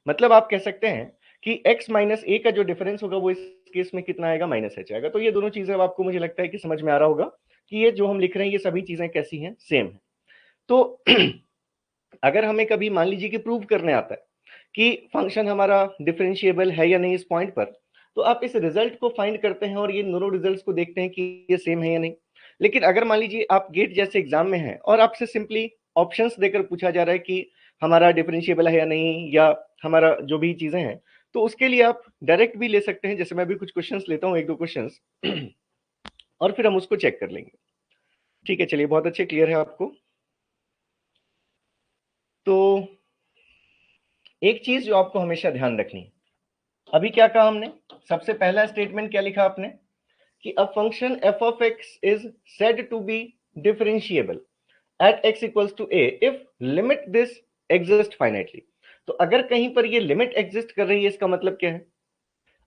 मतलब आप कह सकते हैं कि x माइनस ए का जो डिफरेंस होगा वो इस केस में कितना आएगा, माइनस एच आएगा। तो ये दोनों चीजें अब आपको मुझे लगता है कि समझ में आ रहा होगा कि ये जो हम लिख रहे हैं ये सभी चीजें कैसी हैं, सेम है। तो अगर हमें कभी मान लीजिए कि प्रूव करने आता है कि फंक्शन हमारा डिफरेंशिएबल है या नहीं इस पॉइंट पर, तो आप इस रिजल्ट को फाइंड करते हैं और ये दोनों रिजल्ट्स को देखते हैं कि ये सेम है या नहीं। लेकिन अगर मान लीजिए आप गेट जैसे एग्जाम में हैं और आपसे सिंपली ऑप्शंस देकर पूछा जा रहा है कि हमारा डिफरेंशिएबल है या नहीं, या हमारा जो भी चीजें हैं, तो उसके लिए आप डायरेक्ट भी ले सकते हैं। जैसे मैं भी कुछ क्वेश्चंस लेता हूँ, एक दो क्वेश्चंस और फिर हम उसको चेक कर लेंगे। ठीक है, चलिए, बहुत अच्छे, क्लियर है आपको। तो एक चीज जो आपको हमेशा ध्यान रखनी है, अभी क्या कहा हमने, सबसे पहला स्टेटमेंट क्या लिखा आपने कि a function f of x is said to be differentiable at x equals to a if limit this exist finitely। तो अगर कहीं पर ये लिमिट एग्जिस्ट कर रही है, इसका मतलब क्या है,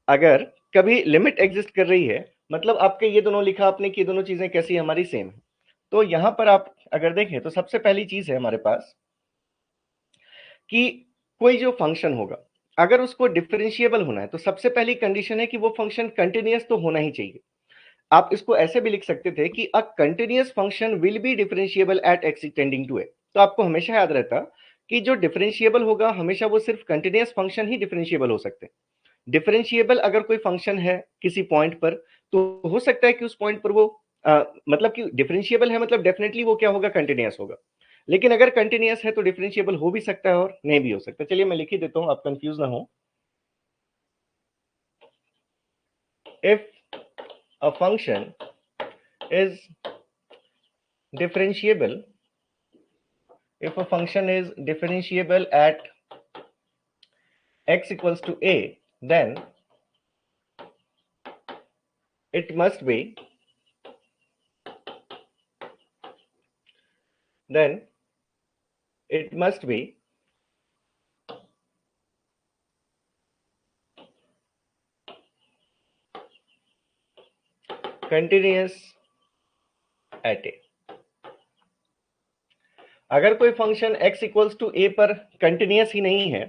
अगर कभी लिमिट एग्जिस्ट कर रही है मतलब आपके ये दोनों लिखा आपने कि ये दोनों चीजें कैसी है, हमारी सेम है। तो यहां पर आप अगर देखें तो सबसे पहली चीज है हमारे पास कि कोई जो फंक्शन होगा अगर उसको डिफरेंशिएबल होना है तो सबसे पहली कंडीशन है कि वो फंक्शन कंटिन्यूअस तो होना ही चाहिए। आप इसको ऐसे भी लिख सकते थे कि a continuous function will be differentiable at X tending to ए। तो आपको हमेशा याद रहता कि जो डिफरेंशिएबल होगा हमेशा वो सिर्फ कंटिन्यूअस फंक्शन ही डिफरेंशिएबल हो सकते हैं। डिफरेंशिएबल अगर कोई फंक्शन है किसी पॉइंट पर, तो हो सकता है कि उस पॉइंट पर वो मतलब कि डिफरेंशिएबल है मतलब डेफिनेटली वो क्या होगा, कंटिन्यूअस होगा। लेकिन अगर कंटिन्यूअस है तो डिफरेंशिएबल हो भी सकता है और नहीं भी हो सकता। चलिए मैं लिख ही देता हूं, आप कंफ्यूज ना हो। If a function is differentiable, if a function is differentiable at x equals to a, then it must be then it must be continuous at a। अगर कोई function x equals to a पर continuous ही नहीं है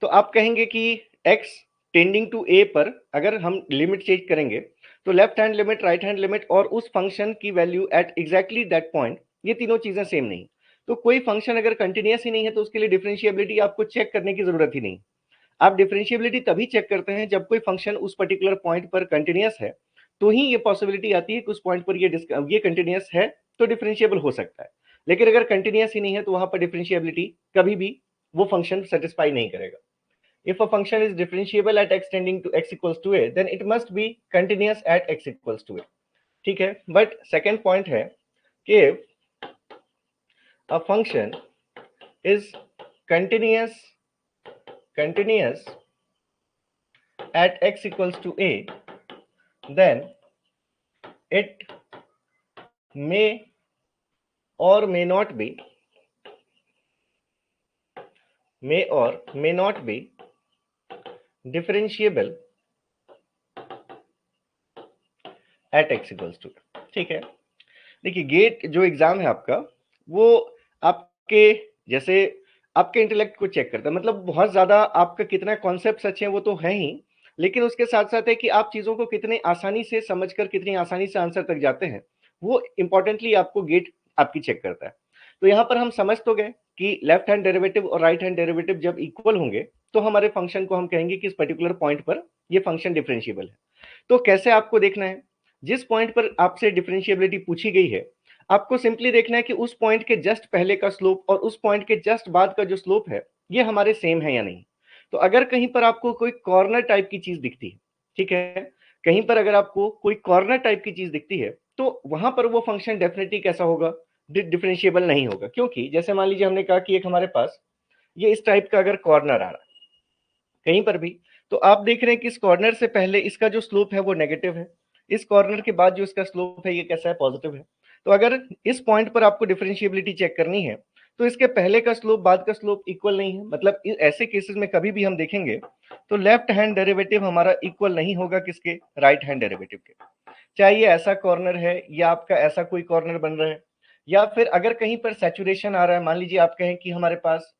तो आप कहेंगे कि x टेंडिंग टू a पर अगर हम लिमिट चेंज करेंगे तो left hand limit, right hand limit और उस फंक्शन की value at exactly that point, ये तीनों चीजें सेम नहीं। तो कोई फंक्शन अगर कंटिन्यूअस ही नहीं है तो उसके लिए डिफरेंशिएबिलिटी आपको चेक करने की जरूरत ही नहीं। आप डिफरेंशिएबिलिटी तभी चेक करते हैं जब कोई फंक्शन उस पर्टिकुलर पॉइंट पर कंटिन्यूअस है, तो ही ये पॉसिबिलिटी आती है कि उस पॉइंट पर ये कंटिन्यूअस है तो डिफरेंशिएबल हो सकता है। लेकिन अगर कंटिन्यूअस ही नहीं है तो वहां पर डिफरेंशिएबिलिटी कभी भी वो फंक्शन सेटिस्फाई नहीं करेगा। If a function is differentiable at x tending to x equals to a then it must be continuous at x equals to a। ठीक है, बट सेकेंड पॉइंट है कि a function is continuous at x equals to a, then it may or may not be differentiable at x equals to। ठीक है, देखिए gate जो exam है आपका वो आपके जैसे आपके इंटेलेक्ट को चेक करता है, मतलब बहुत ज्यादा आपका कितना कॉन्सेप्ट अच्छे हैं वो तो है ही, लेकिन उसके साथ साथ है कि आप चीजों को कितने आसानी से समझकर कितनी आसानी से आंसर तक जाते हैं, वो इंपॉर्टेंटली आपको गेट आपकी चेक करता है। तो यहां पर हम समझ तो गए कि लेफ्ट हैंड डेरिवेटिव और राइट हैंड डेरिवेटिव जब इक्वल होंगे तो हमारे फंक्शन को हम कहेंगे कि इस पर्टिकुलर पॉइंट पर ये फंक्शन डिफरेंशिएबल है। तो कैसे आपको देखना है, जिस पॉइंट पर आपसे डिफरेंशिएबिलिटी पूछी गई है आपको सिंपली देखना है कि उस पॉइंट के जस्ट पहले का स्लोप और उस पॉइंट के जस्ट बाद का जो स्लोप है ये हमारे सेम है या नहीं। तो अगर कहीं पर आपको कोई कॉर्नर टाइप की चीज दिखती है, ठीक है, कहीं पर अगर आपको कोई कॉर्नर टाइप की चीज दिखती है तो वहां पर वो फंक्शन डेफिनेटली कैसा होगा, डिफरेंशिएबल नहीं होगा। क्योंकि जैसे मान लीजिए हमने कहा कि एक हमारे पास ये इस टाइप का अगर कॉर्नर आ रहा है कहीं पर भी, तो आप देख रहे हैं कि इस कॉर्नर से पहले इसका जो स्लोप है वो नेगेटिव है, इस कॉर्नर के बाद जो इसका स्लोप है ये कैसा है, पॉजिटिव है। तो अगर इस पॉइंट पर आपको डिफरेंशिएबिलिटी चेक करनी है तो इसके पहले का स्लोप बाद का स्लोप इक्वल नहीं है। मतलब ऐसे केसेस में कभी भी हम देखेंगे तो लेफ्ट हैंड डेरिवेटिव हमारा इक्वल नहीं होगा किसके, राइट हैंड डेरिवेटिव के। चाहे ये ऐसा कॉर्नर है या आपका ऐसा कोई कॉर्नर बन रहा है, या फिर अगर कहीं पर सैचुरेशन आ रहा है, मान लीजिए आप कहें कि हमारे पास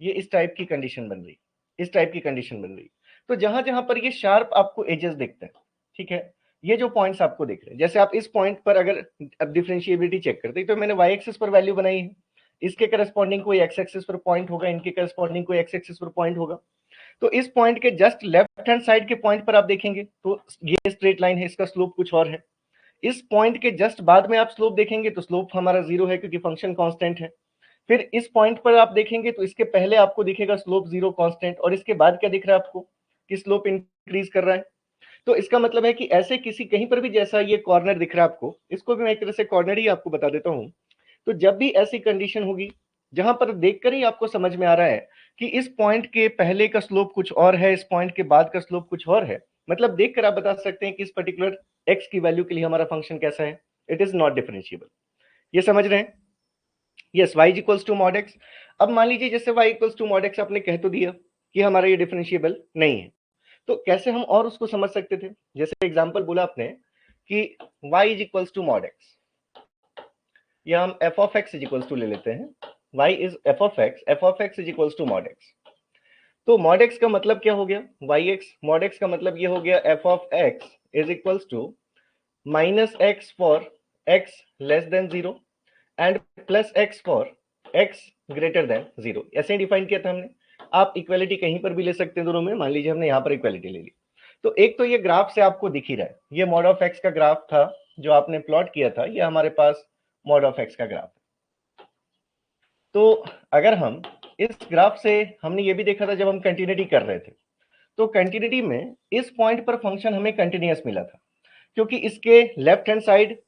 ये इस टाइप की कंडीशन बन रही, इस टाइप की कंडीशन बन रही, तो जहां जहां पर ये शार्प आपको एजेस दिखते हैं, ठीक है, ये जो पॉइंट्स आपको दिख रहे हैं, जैसे आप इस पॉइंट पर अगर अब डिफरेंशिएबिलिटी चेक करते हैं तो मैंने वाई एक्सिस पर वैल्यू बनाई है, इसके करस्पॉन्डिंग कोई एक्स एक्सिस पर पॉइंट होगा, इनके करस्पॉन्डिंग कोई एक्स एक्सिस पर पॉइंट होगा। तो इस पॉइंट के जस्ट लेफ्ट हैंड साइड के पॉइंट पर आप देखेंगे तो ये स्ट्रेट लाइन है, इसका स्लोप कुछ और है। इस पॉइंट के जस्ट बाद में आप स्लोप देखेंगे तो स्लोप हमारा जीरो है क्योंकि फंक्शन कांस्टेंट है। फिर इस पॉइंट पर आप देखेंगे तो इसके पहले आपको दिखेगा स्लोप जीरो कांस्टेंट, और इसके बाद क्या दिख रहा है आपको कि स्लोप इंक्रीज कर रहा है। तो इसका मतलब है कि ऐसे किसी कहीं पर भी जैसा ये कॉर्नर दिख रहा है आपको, इसको भी मैं एक तरह से कॉर्नर ही आपको बता देता हूं। तो जब भी ऐसी कंडीशन होगी जहां पर देखकर ही आपको समझ में आ रहा है कि इस पॉइंट के पहले का स्लोप कुछ और है, इस पॉइंट के बाद का स्लोप कुछ और है, मतलब देखकर आप बता सकते हैं कि इस पर्टिकुलर एक्स की वैल्यू के लिए हमारा फंक्शन कैसा है, इट इज नॉट डिफरेंशिएबल। ये समझ रहे हैं? Yes, y equals to mod x. अब मान लीजिए जैसे y equals to mod x आपने कह तो दिया कि हमारा ये डिफरेंशिएबल नहीं है, तो कैसे हम और उसको समझ सकते थे? जैसे एग्जांपल बोला आपने कि y is equals to mod x, या हम f of x is equals to ले लेते हैं, y is f of x is equals to mod x. तो मॉड एक्स का मतलब क्या हो गया, yx, मॉड एक्स का मतलब ये हो गया f of x is equals to minus x for x less than zero and plus x for x greater than zero. ऐसे ही डिफाइन किया था हमने। आप इक्वेलिटी कहीं पर भी ले सकते हैं दोनों में, मान लीजिए हमने यहाँ पर इक्वेलिटी ले ली। तो एक तो ये ग्राफ से आपको दिख ही रहा है, ये मॉड ऑफ एक्स का ग्राफ था जो आपने प्लॉट किया था, ये हमारे पास मॉड ऑफ एक्स का ग्राफ है। तो अगर हम इस ग्राफ से, हमने ये भी देखा था जब हम कंटिन्यूटी कर रहे थे, तो कंटिन्यूटी में इस पॉइंट पर फंक्शन हमें कंटिन्यूअस मिला था, क्योंकि इसके लेफ्ट हैंड साइड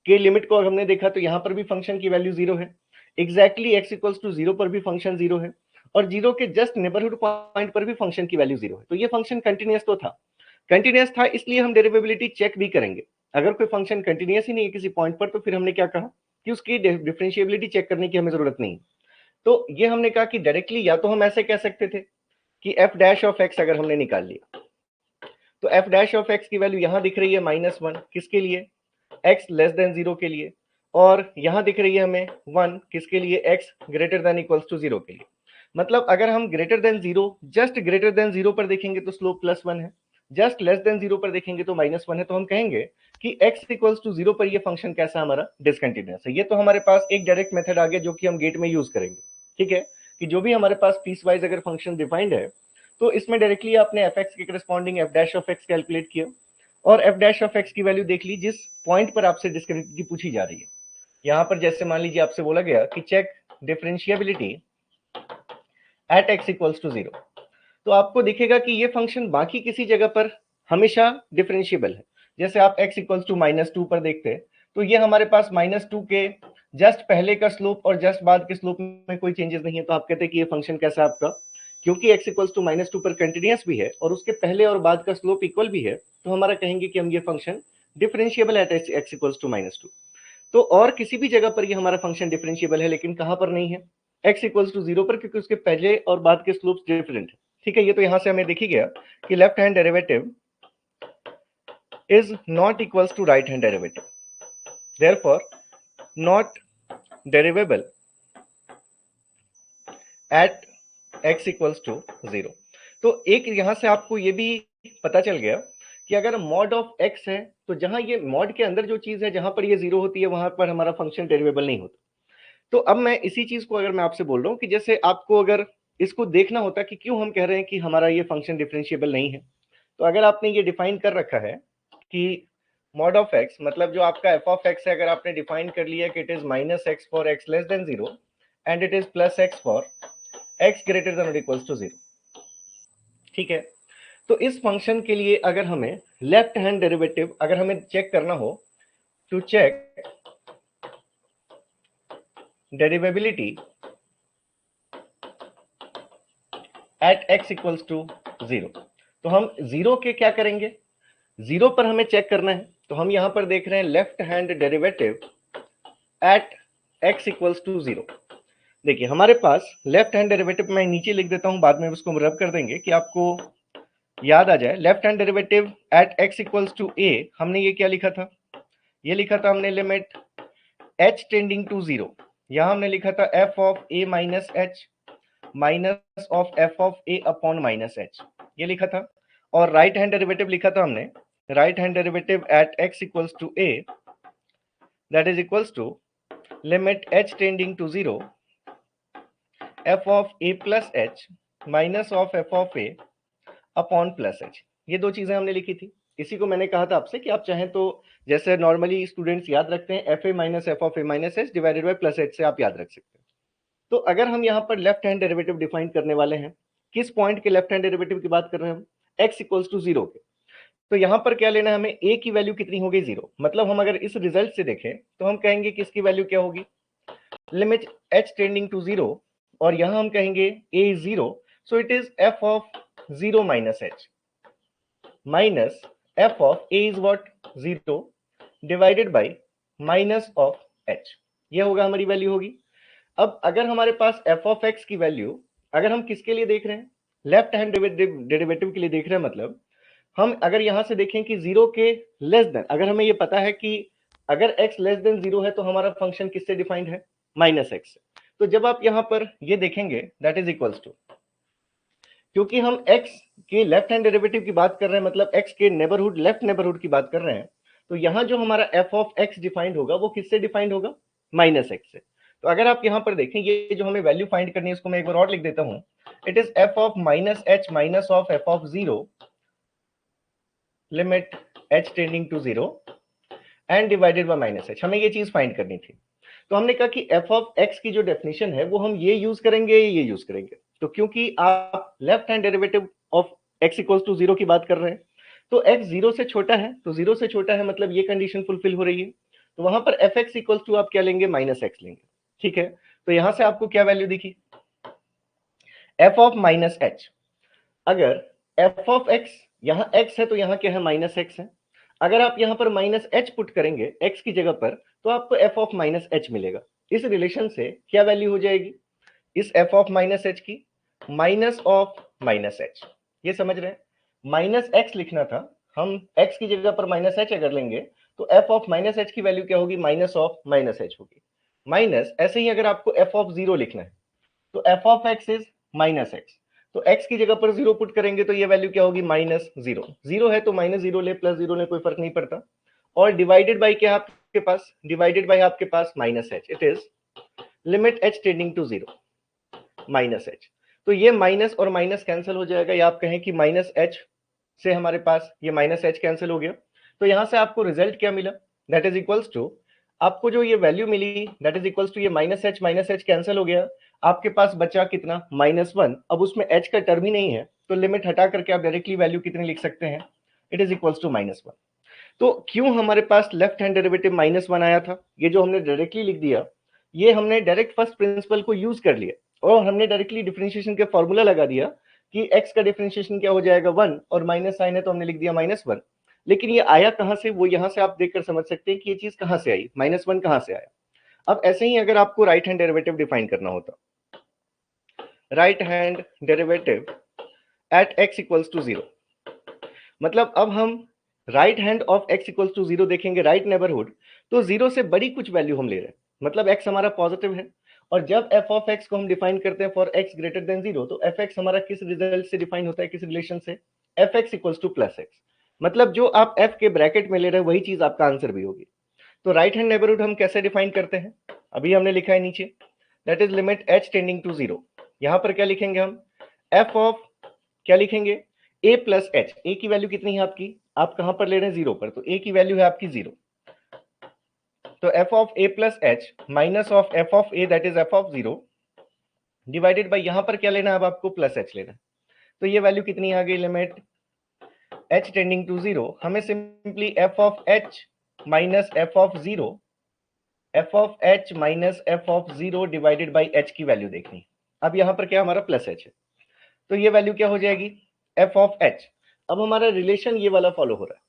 के लिमिट को हमने देखा तो यहाँ पर भी फंक्शन की वैल्यू जीरो है, exactly x equals to zero पर भी फंक्शन जीरो है, और जीरो के जस्ट नेबरहुड पॉइंट पर भी फंक्शन की वैल्यू जीरो है। तो ये फंक्शन कंटिन्यूअस तो था, कंटिन्यूअस था, इसलिए हम डेरिवेबिलिटी चेक भी करेंगे। अगर कोई फंक्शन कंटिन्यूअस ही नहीं है किसी पॉइंट पर, तो फिर हमने क्या कहा कि उसकी डिफरेंशिएबिलिटी चेक करने की हमें जरूरत नहीं। तो ये हमने कहा कि डायरेक्टली या तो हम ऐसे कह सकते थे कि एफ डैश ऑफ एक्स अगर हमने निकाल लिया, तो एफ डैश ऑफ एक्स की वैल्यू यहां दिख रही है -1, किसके लिए, x लेस देन जीरो के लिए, और यहां दिख रही है हमें 1 किसके लिए, x greater than equals to zero के लिए। मतलब अगर हम greater than zero, just greater than zero पर देखेंगे तो स्लोप +1 है, जस्ट लेस देन जीरो पर देखेंगे तो -1 है, तो हम कहेंगे कि x इक्वल्स टू जीरो पर ये फंक्शन कैसा हमारा, डिसकंटिन्यूअस है। ये तो हमारे पास एक डायरेक्ट मेथड आ गया जो कि हम गेट में यूज करेंगे, ठीक है, कि जो भी हमारे पास पीस वाइज अगर फंक्शन डिफाइंड है तो इसमें डायरेक्टली आपने एफ एक्स के corresponding F dash of x calculate किया, और एफ डैश ऑफ एक्स की वैल्यू देख ली जिस पॉइंट पर आपसे डिस्क्रिप्टिविटी पूछी जा रही है। यहां पर जैसे मान लीजिए आपसे बोला गया कि check differentiability at x equals to zero, तो आपको दिखेगा कि ये फंक्शन बाकी किसी जगह पर हमेशा डिफरेंशिएबल है। जैसे आप x इक्वल्स टू -2 पर देखते हैं तो ये हमारे पास -2 के जस्ट पहले का स्लोप और जस्ट बाद के स्लोप में कोई चेंजेस नहीं है, तो आप कहते हैं कि ये फंक्शन कैसा है आपका, क्योंकि x इक्वल्स टू -2 पर कंटिन्यूअस भी है और उसके पहले और बाद का स्लोप इक्वल भी है, तो हमारा कहेंगे कि हम ये function differentiable at x equals to -2। तो और किसी भी जगह पर ये हमारा फंक्शन डिफरेंशिएबल है, लेकिन कहां पर नहीं है, x इक्वल्स टू जीरो पर, क्योंकि उसके पहले और बाद के स्लोप्स डिफरेंट है। ठीक है, ये तो यहां से हमें दिख ही गया कि left hand derivative is not equals to right hand derivative, therefore not derivable at x equals to zero. तो एक यहां से आपको ये भी पता चल गया कि अगर मॉड ऑफ x है तो जहां ये मॉड के अंदर जो चीज है जहां पर ये जीरो होती है वहां पर हमारा फंक्शन डेरिवेबल नहीं होता। तो अब मैं इसी चीज को अगर मैं आपसे बोल रहा हूं कि जैसे आपको अगर इसको देखना होता कि क्यों हम कह रहे हैं कि हमारा ये फंक्शन डिफरेंशिएबल नहीं है, तो अगर आपने ये डिफाइन कर रखा है कि मॉड ऑफ एक्स मतलब जो आपका एफ ऑफ एक्स है, अगर आपने डिफाइन कर लिया कि it is -x for x less than zero and it is +x for x greater than और इक्वल्स टू जीरो, ठीक है, तो इस फंक्शन के लिए अगर हमें लेफ्ट हैंड डेरिवेटिव अगर हमें चेक करना हो, to check derivability at x equals to 0, तो हम 0 के क्या करेंगे, 0 पर हमें चेक करना है। तो हम यहां पर देख रहे हैं left hand derivative at x equals to 0। देखिए हमारे पास लेफ्ट हैंड डेरिवेटिव, मैं नीचे लिख देता हूं, बाद में उसको रब कर देंगे कि आपको याद आ जाए। Left hand derivative at x equals to a, हमने ये क्या लिखा था, ये लिखा था हमने लिमिट h टेंडिंग टू 0, यहां हमने लिखा था f of a minus h minus of f of a upon minus h, ये लिखा था। और राइट हैंड डेरिवेटिव लिखा था हमने, right hand derivative at x equals to a, that is equals to limit h tending to 0 f of a plus h minus of f of a upon plus h। ये दो चीजें हमने लिखी थी। इसी को मैंने कहा था आपसे कि आप चाहें तो जैसे नॉर्मली स्टूडेंट्स याद रखते हैं fa minus f of a minus h divided by plus h से आप याद रख सकते हैं। तो अगर हम यहाँ पर लेफ्ट हैंड डेरिवेटिव डिफाइन करने वाले हैं, किस पॉइंट के लेफ्ट हैंड डेरिवेटिव की बात कर रहे हैं हम, x इक्वल्स टू 0 के, तो यहाँ पर क्या लेना है हमें, a की वैल्यू कितनी हो गई 0। मतलब हम अगर इस रिजल्ट से देखें तो हम कहेंगे कि इसकी वैल्यू क्या होगी, लिमिट h टेंडिंग टू 0, और यहाँ हम कहेंगे a is 0, so it is f of 0 minus h minus f of a is what 0 divided by minus of h, ये होगा हमारी वैल्यू होगी। अब अगर हमारे पास f ऑफ x की वैल्यू, अगर हम किसके लिए देख रहे हैं, लेफ्ट हैंड डेरिवेटिव के लिए देख रहे हैं, मतलब हम अगर यहां से देखें कि 0 के लेस देन, अगर हमें ये पता है कि अगर x लेस देन 0 है तो हमारा फंक्शन किससे डिफाइंड है, माइनस x से। तो जब आप यहां पर ये देखेंगे दैट इज इक्वल्स टू, क्योंकि हम x के लेफ्ट हैंड डेरिवेटिव की बात कर रहे हैं, मतलब x के नेबरहुड, लेफ्ट नेबरहुड की बात कर रहे हैं, तो यहां जो हमारा f ऑफ x डिफाइंड होगा वो किससे डिफाइंड होगा, माइनस x से। तो अगर आप यहां पर देखें, ये जो हमें वैल्यू फाइंड करनी है इसको मैं एक बार और लिख देता हूं, it is f of minus h minus of f of 0 limit h tending to 0 and divided by minus h। हमें ये चीज फाइंड करनी थी। तो हमने कहा कि f ऑफ x की जो डेफिनेशन है वो हम ये यूज करेंगे, ये यूज करेंगे। तो क्योंकि आप left hand derivative of x equals to 0 की बात कर रहे हैं, तो x 0 से छोटा है, तो 0 से छोटा है मतलब ये कंडीशन फुलफिल हो रही है। तो वहां पर fx इक्वल्स टू आप क्या लेंगे, माइनस x लेंगे, ठीक है। तो यहां से आपको क्या वैल्यू दिखी, f ऑफ माइनस h। अगर f ऑफ x, यहाँ x है तो यहाँ क्या है, माइनस x है। अगर आप यहाँ पर माइनस h पुट करेंगे x की जगह पर, तो आपको f ऑफ माइनस h मिलेगा। इस रिलेशन से क्या वैल्यू हो जाएगी, इस f ऑफ माइनस h की माइनस ऑफ माइनस h, ये समझ रहे हैं, माइनस x लिखना था, हम x की जगह पर माइनस h अगर लेंगे तो f ऑफ माइनस h की वैल्यू क्या होगी, माइनस ऑफ माइनस h होगी। माइनस, ऐसे ही अगर आपको f ऑफ 0 लिखना है तो f of x is minus x, तो x की जगह पर 0 पुट करेंगे तो ये वैल्यू क्या होगी, माइनस 0। 0 है तो माइनस 0 ले, प्लस 0 ले, कोई फर्क नहीं पड़ता। और डिवाइडेड बाय क्या आपके पास, डिवाइडेड बाय आपके पास minus h, it is limit h tending to 0 minus h। तो ये माइनस और माइनस कैंसिल हो जाएगा, या आप कहें कि माइनस h से हमारे पास ये माइनस h कैंसिल हो गया। तो यहां से आपको रिजल्ट क्या मिला, दैट इज इक्वल्स टू, आपको जो ये वैल्यू मिली दैट इज इक्वल्स टू, ये माइनस h कैंसिल हो गया, आपके पास बचा कितना, -1। अब उसमें h का टर्म ही नहीं है, तो लिमिट हटा करके आप डायरेक्टली वैल्यू कितनी लिख सकते हैं, इट इज इक्वल्स टू -1। तो क्यों हमारे पास लेफ्ट हैंड डेरिवेटिव -1 आया था, ये जो हमने डायरेक्टली लिख दिया, ये हमने डायरेक्ट फर्स्ट प्रिंसिपल को यूज कर लिया और हमने डायरेक्टली डिफरेंशिएशन के फॉर्मूला लगा दिया कि x का डिफरेंशिएशन क्या हो जाएगा 1, और माइनस साइन है तो हमने लिख दिया -1। लेकिन ये आया कहां से, वो यहां से आप देखकर समझ सकते हैं कि ये चीज कहां से आई, -1 कहां से आया। अब ऐसे ही अगर आपको राइट हैंड डेरिवेटिव डिफाइन करना होता, right hand derivative at x equals to 0, मतलब अब हम right hand of x equals to 0 देखेंगे, राइट नेबरहुड, तो 0 से बड़ी कुछ वैल्यू हम ले रहे हैं, मतलब x हमारा पॉजिटिव है। और जब f ऑफ x को हम डिफाइन करते हैं फॉर x ग्रेटर देन 0, तो fx हमारा किस रिजल्ट से डिफाइन होता है, किस रिलेशन से, fx equals two plus x। मतलब जो आप f के ब्रैकेट में ले रहे हैं वही चीज आपका आंसर भी होगी। तो राइट हैंड नेबरहुड हम कैसे डिफाइन करते हैं, अभी हमने लिखा है नीचे, that is limit h tending to 0। यहां पर क्या लिखेंगे हम, f ऑफ, क्या लिखेंगे, a प्लस h, a की वैल्यू कितनी है आपकी, आप कहां पर ले रहे हैं, 0 पर, तो a की वैल्यू है आपकी 0। तो f of a plus h minus of f of a that is f of 0 divided by, यहां पर क्या लेना है अब आपको, प्लस h लेना है। तो ये वैल्यू कितनी आ गई, लिमिट h टेंडिंग टू 0, हमें simply f of h minus f of 0, f of h minus f of 0 divided by h की वैल्यू देखनी। अब यहाँ पर क्या हमारा प्लस h है, तो ये वैल्यू क्या हो जाएगी, f ऑफ h। अब हमारा रिलेशन ये वाला फॉलो हो रहा है,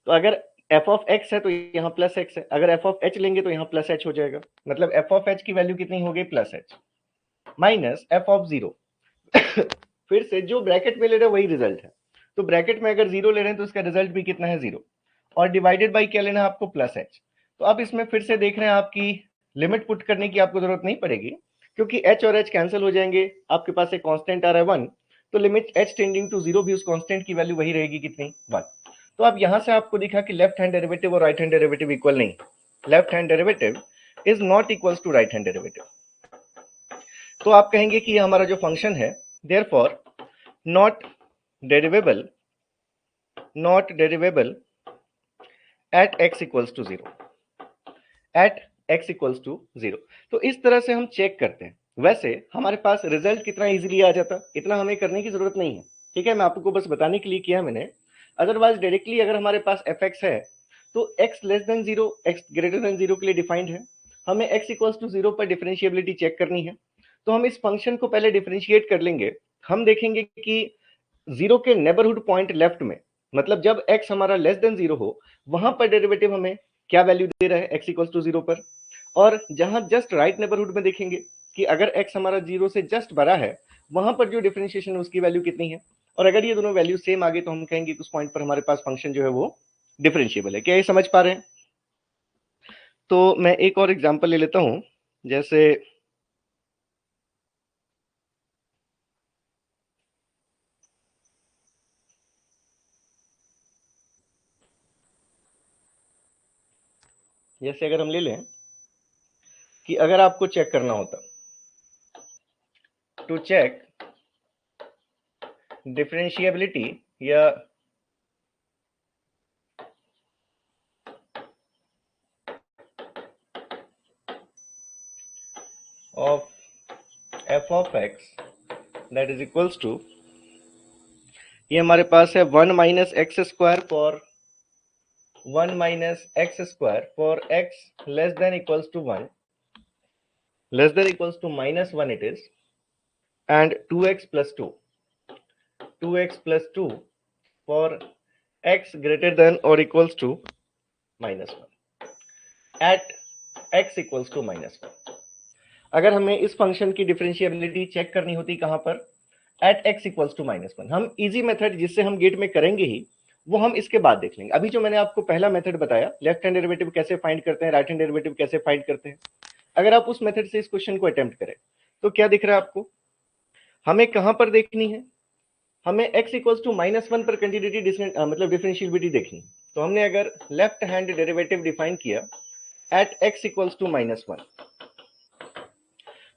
तो अगर f ऑफ x है तो यहाँ प्लस x है, अगर f ऑफ h लेंगे तो यहाँ प्लस h हो जाएगा, मतलब f ऑफ h की वैल्यू कितनी हो गई, plus h minus f of 0। फिर से जो ब्रैकेट में ले रहे हैं वही रिजल्ट है, तो ब्रैकेट में अगर 0 ले रहे हैं तो इसका रिजल्ट भी कितना है, 0, और डिवाइडेड बाई क्या लेना है आपको, प्लस h। तो अब इसमें फिर से देख रहे हैं आपकी लिमिट पुट करने की आपको जरूरत नहीं पड़ेगी, क्योंकि h और h कैंसिल हो जाएंगे, आपके पास एक कांस्टेंट आ रहा है 1, तो लिमिट h टेंडिंग टू 0 भी उस कांस्टेंट की वैल्यू वही रहेगी, कितनी, 1। तो अब यहां से आपको दिखा कि लेफ्ट हैंड डेरिवेटिव और राइट हैंड डेरिवेटिव इक्वल नहीं, left hand derivative is not equals to right hand derivative. तो आप कहेंगे कि हमारा जो फंक्शन है therefore not derivable at x equals to 0, at x equals to 0। तो इस तरह से हम चेक करते हैं। वैसे हमारे पास रिजल्ट कितना इजीली आ जाता, इतना हमें करने की जरूरत नहीं है, ठीक है, मैं आपको बस बताने के लिए किया मैंने। अदरवाइज डायरेक्टली अगर हमारे पास fx है तो x less then 0, x greater then 0 के लिए डिफाइंड है, हमें x इक्वल्स टू 0 पर डिफरेंशिएबिलिटी चेक करनी है। तो हम इस फंक्शन को पहले डिफरेंशिएट कर लेंगे, हम देखेंगे कि 0 के नेबरहुड पॉइंट लेफ्ट में, मतलब जब x हमारा लेस देन 0 हो, वहां पर डेरिवेटिव हमें क्या वैल्यू दे रहा है, x इक्वल्स टू 0 पर। और जहां जस्ट राइट नेबरहुड में देखेंगे कि अगर x हमारा 0 से जस्ट बड़ा है, वहां पर जो डिफरेंशिएशन है उसकी वैल्यू कितनी है। और अगर ये दोनों वैल्यू सेम आ गए तो हम कहेंगे कि उस पॉइंट पर हमारे पास फंक्शन जो है वो डिफरेंशिएबल है। क्या ये समझ पा रहे हैं? तो मैं एक और एग्जांपल ले लेता हूं, जैसे अगर हम ले लें कि अगर आपको चेक करना होता, टू चेक डिफरेंशिएबिलिटी या of f of x that is equals to, ये हमारे पास है 1 minus x square for 1 minus x square for x less than equals to 1, less than equals to minus 1 it is, and 2x plus 2, 2x plus 2 for x greater than और equals to minus 1 at x equals to minus 1। अगर हमें इस function की differentiability check करनी होती कहां पर, at x equals to minus 1। हम इजी मेथड जिससे हम गेट में करेंगे ही, वो हम इसके बाद देख लेंगे। अभी जो मैंने आपको पहला मेथड बताया, लेफ्ट हैंड डेरिवेटिव कैसे फाइंड करते हैं, राइट हैंड डेरिवेटिव कैसे फाइंड करते हैं, अगर आप उस मेथड से इस क्वेश्चन को अटेम्प्ट करें तो क्या दिख रहा है आपको, हमें कहां पर देखनी है, हमें x इक्वल्स टू माइनस 1 पर कंटिन्यूटी मतलब डिफरेंशिएबिलिटी देखनी। तो हमने अगर लेफ्ट हैंड डेरिवेटिव डिफाइन किया at x equals to minus 1,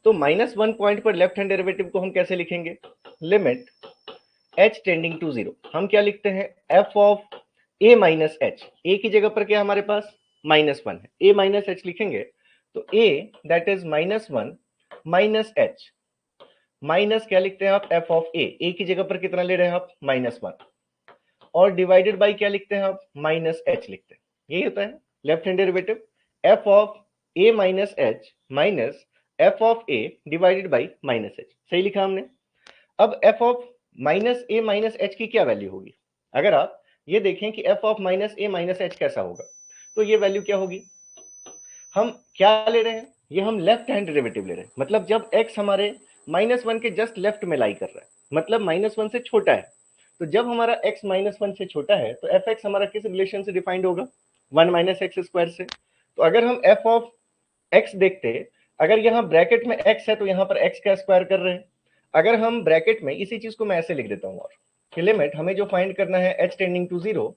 तो माइनस 1 पॉइंट पर लेफ्ट हैंड डेरिवेटिव को हम कैसे लिखेंगे, लिमिट h टेंडिंग टू 0। हम क्या लिखते हैं, f of a minus h, a की जगह पर क्या हमारे पास माइनस 1 है, a माइनस h लिखेंगे, तो a that is minus 1 minus h, minus क्या लिखते हैं आप, f ऑफ a की जगह पर कितना ले रहे हैं आप, माइनस 1, और डिवाइडेड बाई क्या लिखते हैं आप, माइनस h लिखते हैं। यही होता है left hand derivative, f of a minus h minus f of a divided by minus h। सही लिखा हमने। अब f of minus a minus h की क्या वैल्यू होगी, अगर आप ये देखें कि f of minus a minus h कैसा होगा, तो ये वैल्यू क्या होगी, हम क्या ले रहे हैं, ये हम लेफ्ट हैंड डेरिवेटिव ले रहे हैं, मतलब जब x हमारे माइनस 1 के जस्ट लेफ्ट में लाई कर रहा है, मतलब माइनस 1 से छोटा है। तो जब हमारा x माइनस 1 से छोटा है तो fx हमारा किस रिलेशन से डिफाइंड होगा, 1 माइनस एक्स स्क्वायर से। तो अगर हम f ऑफ x देखते, अगर यहाँ ब्रैकेट में x है तो यहाँ पर x का स्क्वायर कर रहे हैं। अगर हम ब्रैकेट में इसी चीज को मैं ऐसे लिख देता हूँ, और कि लिमिट हमें जो फाइंड करना है h टेंडिंग टू 0,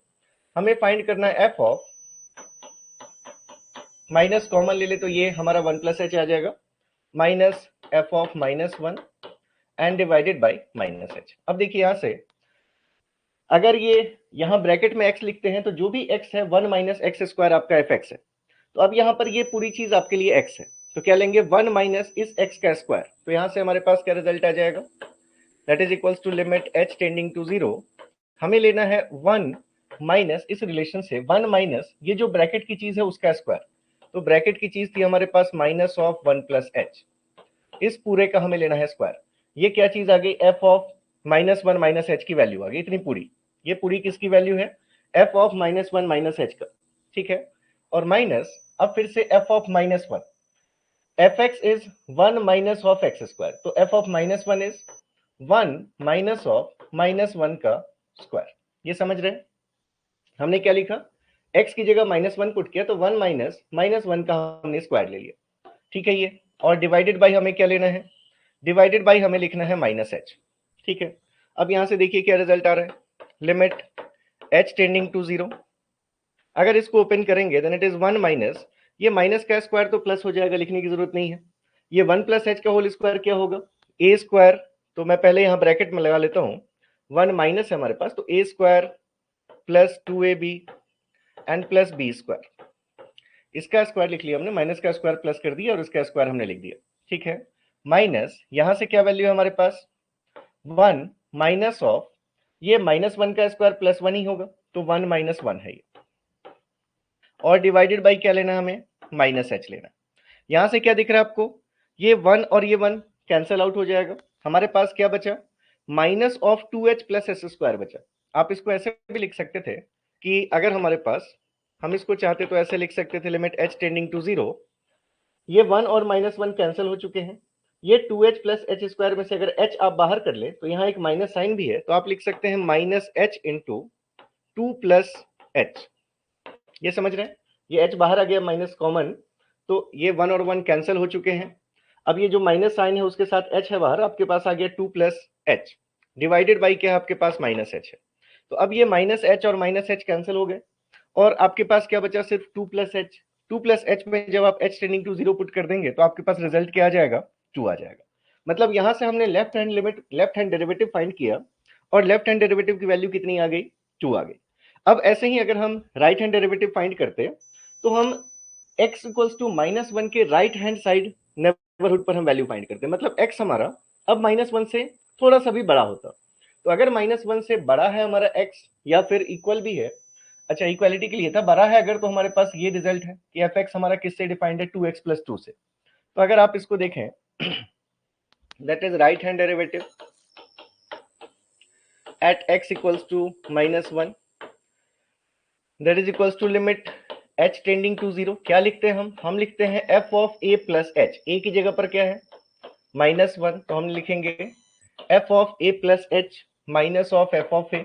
हमें फाइंड करना है f ऑफ, माइनस कॉमन ले ले तो ये हमारा 1 प्लस h आ जाएगा, minus f of minus 1 and divided by minus h। अब देखिए यहां से अगर ये यहाँ ब्रैकेट में x लिखते हैं तो जो भी x है 1 माइनस एक्स स्क्वायर आपका fx है। तो अब यहाँ पर ये पूरी चीज आपके लिए x है, तो क्या लेंगे 1 माइनस इस x का स्क्वायर, तो यहाँ से हमारे पास क्या रिजल्ट आ जाएगा, that is equals to limit h tending to 0 हमें लेना है 1 माइनस इस रिलेशन से 1 माइनस ये जो ब्रैकेट की चीज है उसका स्क्वायर। तो ब्रैकेट की चीज थी हमारे पास माइनस ऑफ 1 प्लस एच, इस पूरे का हमें लेना है स्क्वायर। ये क्या चीज आ गई, f of minus 1 minus h की वैल्यू आ गई इतनी पूरी। ये पूरी किसकी वैल्यू है, f of minus 1 minus h का, ठीक है। और माइनस अब फिर से f of minus 1, f x is 1 minus of x square, तो f of minus 1 is 1 minus of minus 1 का स्क्वायर। ये समझ रहे हैं, हमने क्या लिखा, x की जगह -1 पुट किया तो 1 माइनस -1 का हमने स्क्वायर ले लिया, ठीक है ये। और डिवाइडेड बाई हमें क्या लेना है, डिवाइडेड बाई हमें लिखना है -h, ठीक है। अब यहां से देखिए क्या रिजल्ट आ रहा है, लिमिट h टेंडिंग टू 0। अगर इसको ओपन करेंगे देन इट इज 1 माइनस, ये माइनस का स्क्वायर तो प्लस हो जाएगा, लिखने की जरूरत नहीं है। ये 1 प्लस एच का होल स्क्वायर क्या होगा, ए स्क्वायर। तो मैं पहले यहाँ ब्रैकेट में लगा लेता हूँ, 1 माइनस है हमारे पास, तो ए square plus 2ab and plus b square. इसका स्क्वायर लिख लिया हमने, माइनस का स्क्वायर प्लस कर दिया और इसका स्क्वायर हमने लिख दिया, ठीक है। माइनस यहां से क्या वैल्यू है हमारे पास, 1 माइनस ऑफ ये -1 का स्क्वायर प्लस 1 ही होगा, तो 1 माइनस 1 है ये। और डिवाइडेड बाई क्या लेना हमें, माइनस एच लेना। यहां से क्या दिख रहा है आपको, ये 1 और ये 1 कैंसिल आउट हो जाएगा, हमारे पास क्या बचा, minus of 2h plus S square बचा। आप इसको ऐसे भी लिख सकते थे कि अगर हमारे पास हम इसको चाहते तो ऐसे लिख सकते थे, लिमिट h टेंडिंग टू 0, ये 1 और -1 कैंसिल हो चुके हैं, ये 2h प्लस एच स्क्वायर में से अगर h आप बाहर कर ले तो यहाँ एक माइनस साइन भी है, तो आप लिख सकते हैं minus H into 2 plus H. ये समझ रहे हैं, ये h बाहर आ गया माइनस कॉमन, तो ये 1 और 1 कैंसिल हो चुके हैं। अब ये जो माइनस साइन है उसके साथ h है बाहर, आपके पास आ गया 2 प्लस एच, डिवाइडेड बाई क्या है आपके पास माइनस एच है। तो अब ये माइनस एच और माइनस एच कैंसिल हो गए और आपके पास क्या बचा, सिर्फ 2 प्लस एच। 2 प्लस एच में जब आप h टेंडिंग टू 0 पुट कर देंगे तो आपके पास रिजल्ट क्या आ जाएगा, 2 आ जाएगा। मतलब यहां से हमने left hand limit, left hand derivative find किया और लेफ्ट हैंड डेरिवेटिव की वैल्यू कितनी आ गई, 2 आ गई। अब ऐसे ही अगर हम राइट हैंड डेरिवेटिव फाइंड करते तो हम x इक्वल्स टू -1 के राइट हैंड साइड नेबरहुड पर हम वैल्यू फाइंड करते हैं, मतलब x हमारा अब -1 से थोड़ा सा भी बड़ा होता। तो अगर -1 से बड़ा है हमारा x या फिर इक्वल भी है, अच्छा इक्वालिटी के लिए था, बड़ा है अगर, तो हमारे पास ये रिजल्ट है कि एफ एक्स हमारा किससे डिफाइंड है, 2x प्लस 2 से। तो अगर आप इसको देखें that is right hand derivative at x equals to -1 that is equals to limit h tending to 0। क्या लिखते हैं हम लिखते हैं f of a plus h, a की जगह पर क्या है -1, तो हम लिखेंगे f of a plus h minus of f of a,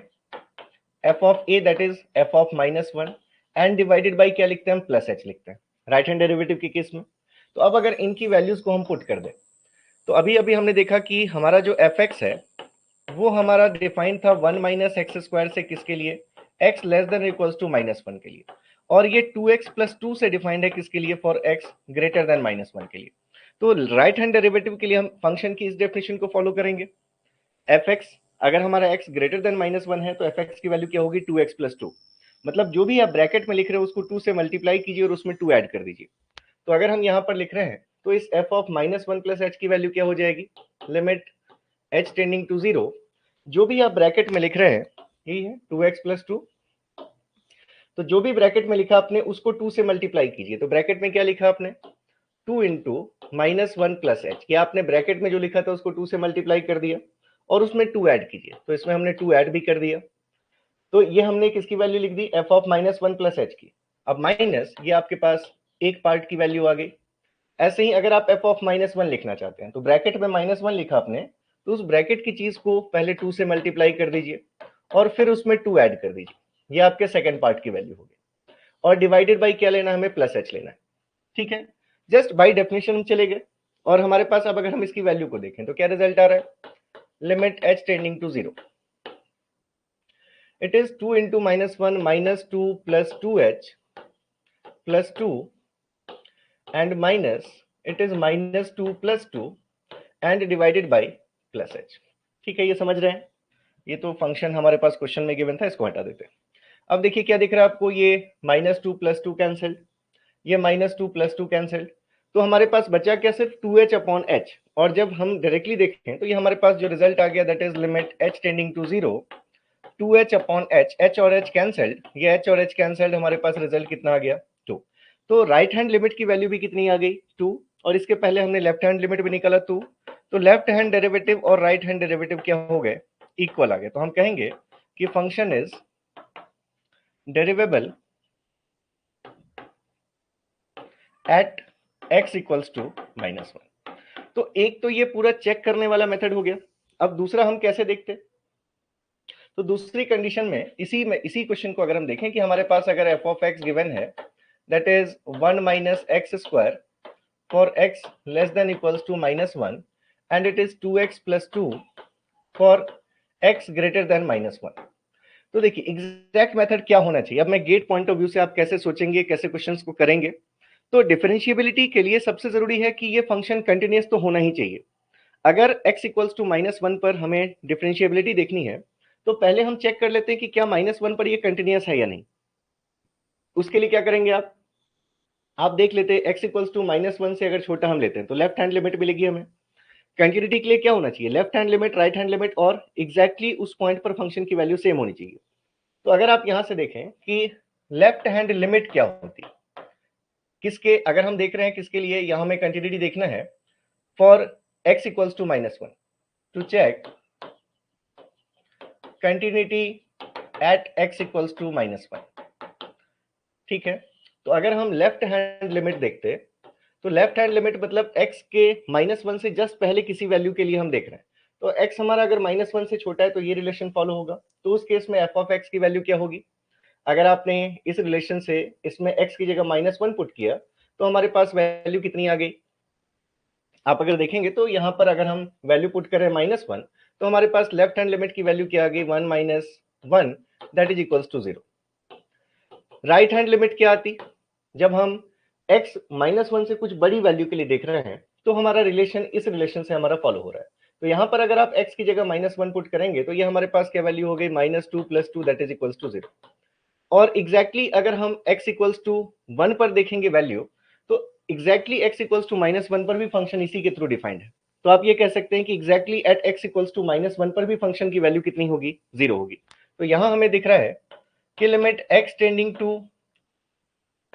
f of a that is f of -1 and divided by क्या लिखते हैं हम, प्लस h लिखते हैं राइट हैंड डेरिवेटिव के केस में। तो अब अगर इनकी वैल्यूज को हम पुट कर दें तो अभी अभी हमने देखा कि हमारा जो एफ एक्स है वो हमारा डिफाइन था 1 माइनस एक्स स्क्वायर से, किसके लिए, x less than equals to -1 के लिए, और ये 2x प्लस 2 से डिफाइंड है किसके लिए, फॉर x ग्रेटर देन -1 के लिए। तो राइट हैंड डेरिवेटिव के लिए हम फंक्शन की इस डेफिनेशन को फॉलो करेंगे। एफ एक्स अगर हमारा x ग्रेटर देन -1 है तो एफ एक्स की वैल्यू क्या होगी, 2x प्लस 2, मतलब जो भी आप ब्रैकेट में लिख रहे हो उसको 2 से मल्टीप्लाई कीजिए और उसमें 2 ऐड कर दीजिए। तो अगर हम यहाँ पर लिख रहे हैं तो इस f ऑफ -1 प्लस h की वैल्यू क्या हो जाएगी, लिमिट h टेंडिंग टू 0, जो भी आप ब्रैकेट में लिख रहे हैं यही है 2x प्लस 2, तो जो भी ब्रैकेट में लिखा आपने उसको 2 से मल्टीप्लाई कीजिए। तो ब्रैकेट में क्या लिखा आपने, 2 इंटू -1 प्लस एच, या आपने ब्रैकेट में जो लिखा था उसको 2 से मल्टीप्लाई कर दिया और उसमें 2 ऐड कीजिए, तो इसमें हमने 2 ऐड भी कर दिया। तो ये हमने किसकी वैल्यू लिख दी, f ऑफ -1 प्लस एच की। अब माइनस ये आपके पास एक पार्ट की वैल्यू आ गई। ऐसे ही अगर आप f ऑफ -1 लिखना चाहते हैं तो ब्रैकेट में -1 लिखा आपने, तो उस ब्रैकेट की चीज को पहले 2 से मल्टीप्लाई कर दीजिए और फिर उसमें 2 ऐड कर दीजिए, ये आपके सेकंड पार्ट की वैल्यू होगी। और डिवाइडेड बाई क्या लेना है हमें, प्लस एच लेना है, ठीक है। जस्ट बाई डेफिनेशन हम चले गए और हमारे पास अब अगर हम इसकी वैल्यू को देखें तो क्या रिजल्ट आ रहा है, limit h tending to 0, it is 2 into -1 -2 plus 2h plus 2 and minus it is -2 plus 2 and divided by plus h, ठीक है। ये समझ रहे हैं, ये तो फंक्शन हमारे पास क्वेश्चन में गिवन था, इसको हटा देते हैं। अब देखिए क्या दिख रहा है आपको, ये -2 प्लस 2 कैंसिल्ड, ये -2 प्लस 2 कैंसिल्ड, तो हमारे पास बचा क्या, सिर्फ 2h अपॉन h। और जब हम डायरेक्टली देखें तो ये हमारे पास जो रिजल्ट आ गया that is limit h tending to 0, 2h upon h, h और h कैंसल्ड, ये h और h कैंसल्ड, हमारे पास रिजल्ट कितना आ गया 2। तो राइट हैंड लिमिट की वैल्यू भी कितनी आ गई 2, और इसके पहले हमने लेफ्ट हैंड लिमिट भी निकाला 2, तो लेफ्ट हैंड डेरिवेटिव और राइट हैंड डेरिवेटिव क्या हो गए, इक्वल आ गए। तो हम कहेंगे कि function is derivable at x equals to -1। तो एक तो ये पूरा चेक करने वाला मेथड हो गया। अब दूसरा हम कैसे देखते, तो दूसरी कंडीशन में इसी क्वेश्चन को अगर हम देखें कि हमारे पास अगर एफ ऑफ एक्स गिवन है that is 1 minus x square for x less than equals to -1 and it is 2x plus 2 for x greater than -1। तो देखिए एग्जैक्ट मेथड क्या होना चाहिए। अब मैं गेट पॉइंट ऑफ व्यू से आप कैसे सोचेंगे, कैसे क्वेश्चंस को करेंगे। तो डिफरेंशिएबिलिटी के लिए सबसे जरूरी है कि ये फंक्शन कंटिन्यूअस तो होना ही चाहिए। अगर x इक्वल्स टू -1 पर हमें डिफरेंशिएबिलिटी देखनी है तो पहले हम चेक कर लेते हैं कि क्या -1 पर ये कंटिन्यूअस है या नहीं। उसके लिए क्या करेंगे आप देख लेते हैं x इक्वल्स टू -1 से अगर छोटा हम लेते हैं तो लेफ्ट हैंड लिमिट मिलेगी हमें। कंटिन्यूटी के लिए क्या होना चाहिए, left hand limit, right hand limit, और एग्जैक्टली उस पॉइंट पर फंक्शन की वैल्यू सेम होनी चाहिए। तो अगर आप यहां से देखें कि लेफ्ट हैंड लिमिट क्या होती है किसके, अगर हम देख रहे हैं किसके लिए, यहां हमें कंटिन्यूटी देखना है for x equals to -1 to check continuity at x equals to -1। ठीक है, तो अगर हम लेफ्ट हैंड लिमिट देखते तो लेफ्ट हैंड लिमिट मतलब x के -1 से जस्ट पहले किसी वैल्यू के लिए हम देख रहे हैं। तो x हमारा अगर -1 से छोटा है तो ये रिलेशन फॉलो होगा। तो उस केस में f ऑफ x की वैल्यू क्या होगी, अगर आपने इस रिलेशन से इसमें x की जगह -1 पुट किया तो हमारे पास वैल्यू कितनी आ गई। आप अगर देखेंगे तो यहाँ पर अगर हम वैल्यू पुट करें -1 तो हमारे पास लेफ्ट हैंड लिमिट की वैल्यू क्या आ गई 1 - 1 that is equals to 0। Right hand limit क्या आती, जब हम x -1 से कुछ बड़ी वैल्यू के लिए देख रहे हैं तो हमारा रिलेशन इस रिलेशन से हमारा फॉलो हो रहा है। तो यहाँ पर अगर आप x की जगह -1 पुट करेंगे तो ये हमारे पास क्या वैल्यू हो गई -2 + 2 दैट इज इक्वल्स टू 0। और एग्जैक्टली अगर हम x इक्वल्स टू 1 पर देखेंगे वैल्यू तो एग्जैक्टली x इक्वल्स टू -1 पर भी फंक्शन इसी के थ्रू डिफाइंड है। तो आप ये कह सकते हैं कि exactly at x equals to -1 पर भी फंक्शन की वैल्यू कितनी होगी, 0 होगी। तो यहां हमें दिख रहा है कि limit x tending to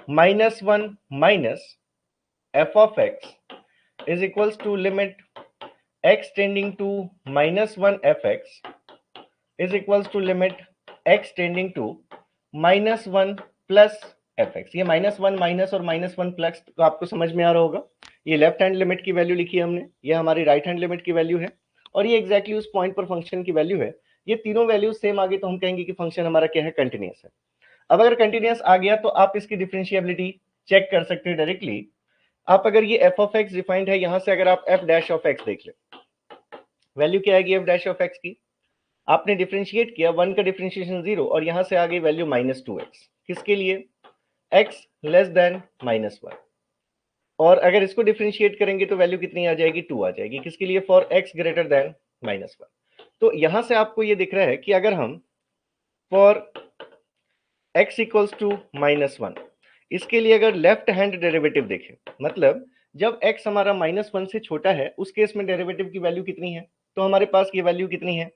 -1 minus f of x is equals to limit x tending to -1 fx is equals to limit x tending to -1 plus fx। ये -1 माइनस और -1 प्लस तो आपको समझ में आ रहा होगा। ये लेफ्ट हैंड लिमिट की वैल्यू लिखी है हमने, ये हमारी राइट हैंड लिमिट की वैल्यू है, और ये एग्जैक्टली उस पॉइंट पर फंक्शन की वैल्यू है। ये तीनों वैल्यू सेम आ गई तो हम कहेंगे कि फंक्शन हमारा क्या है, कंटिन्यूअस है। अब अगर कंटिन्यूअस आ गया तो आप इसकी डिफरेंशिएबिलिटी चेक कर सकते हैं डायरेक्टली। आप अगर ये f ऑफ x डिफाइंड है, यहां से अगर आप f डैश ऑफ x देख ले, वैल्यू क्या आएगी f डैश ऑफ x की, आपने डिफरेंशिएट किया 1 का डिफरेंशिएशन 0 और यहां से आ गई वैल्यू -2x, किसके लिए, x लेस देन -1। और अगर इसको डिफरेंशिएट करेंगे तो वैल्यू कितनी आ जाएगी, 2 आ जाएगी, किसके लिए, फॉर x ग्रेटर देन -1। तो यहां से आपको ये दिख रहा है कि अगर हम फॉर x इक्वल्स टू -1 इसके लिए अगर लेफ्ट हैंड डेरिवेटिव देखें, मतलब जब x हमारा -1 से छोटा है उस केस में डेरिवेटिव की वैल्यू कितनी है, तो हमारे पास ये वैल्यू कितनी है,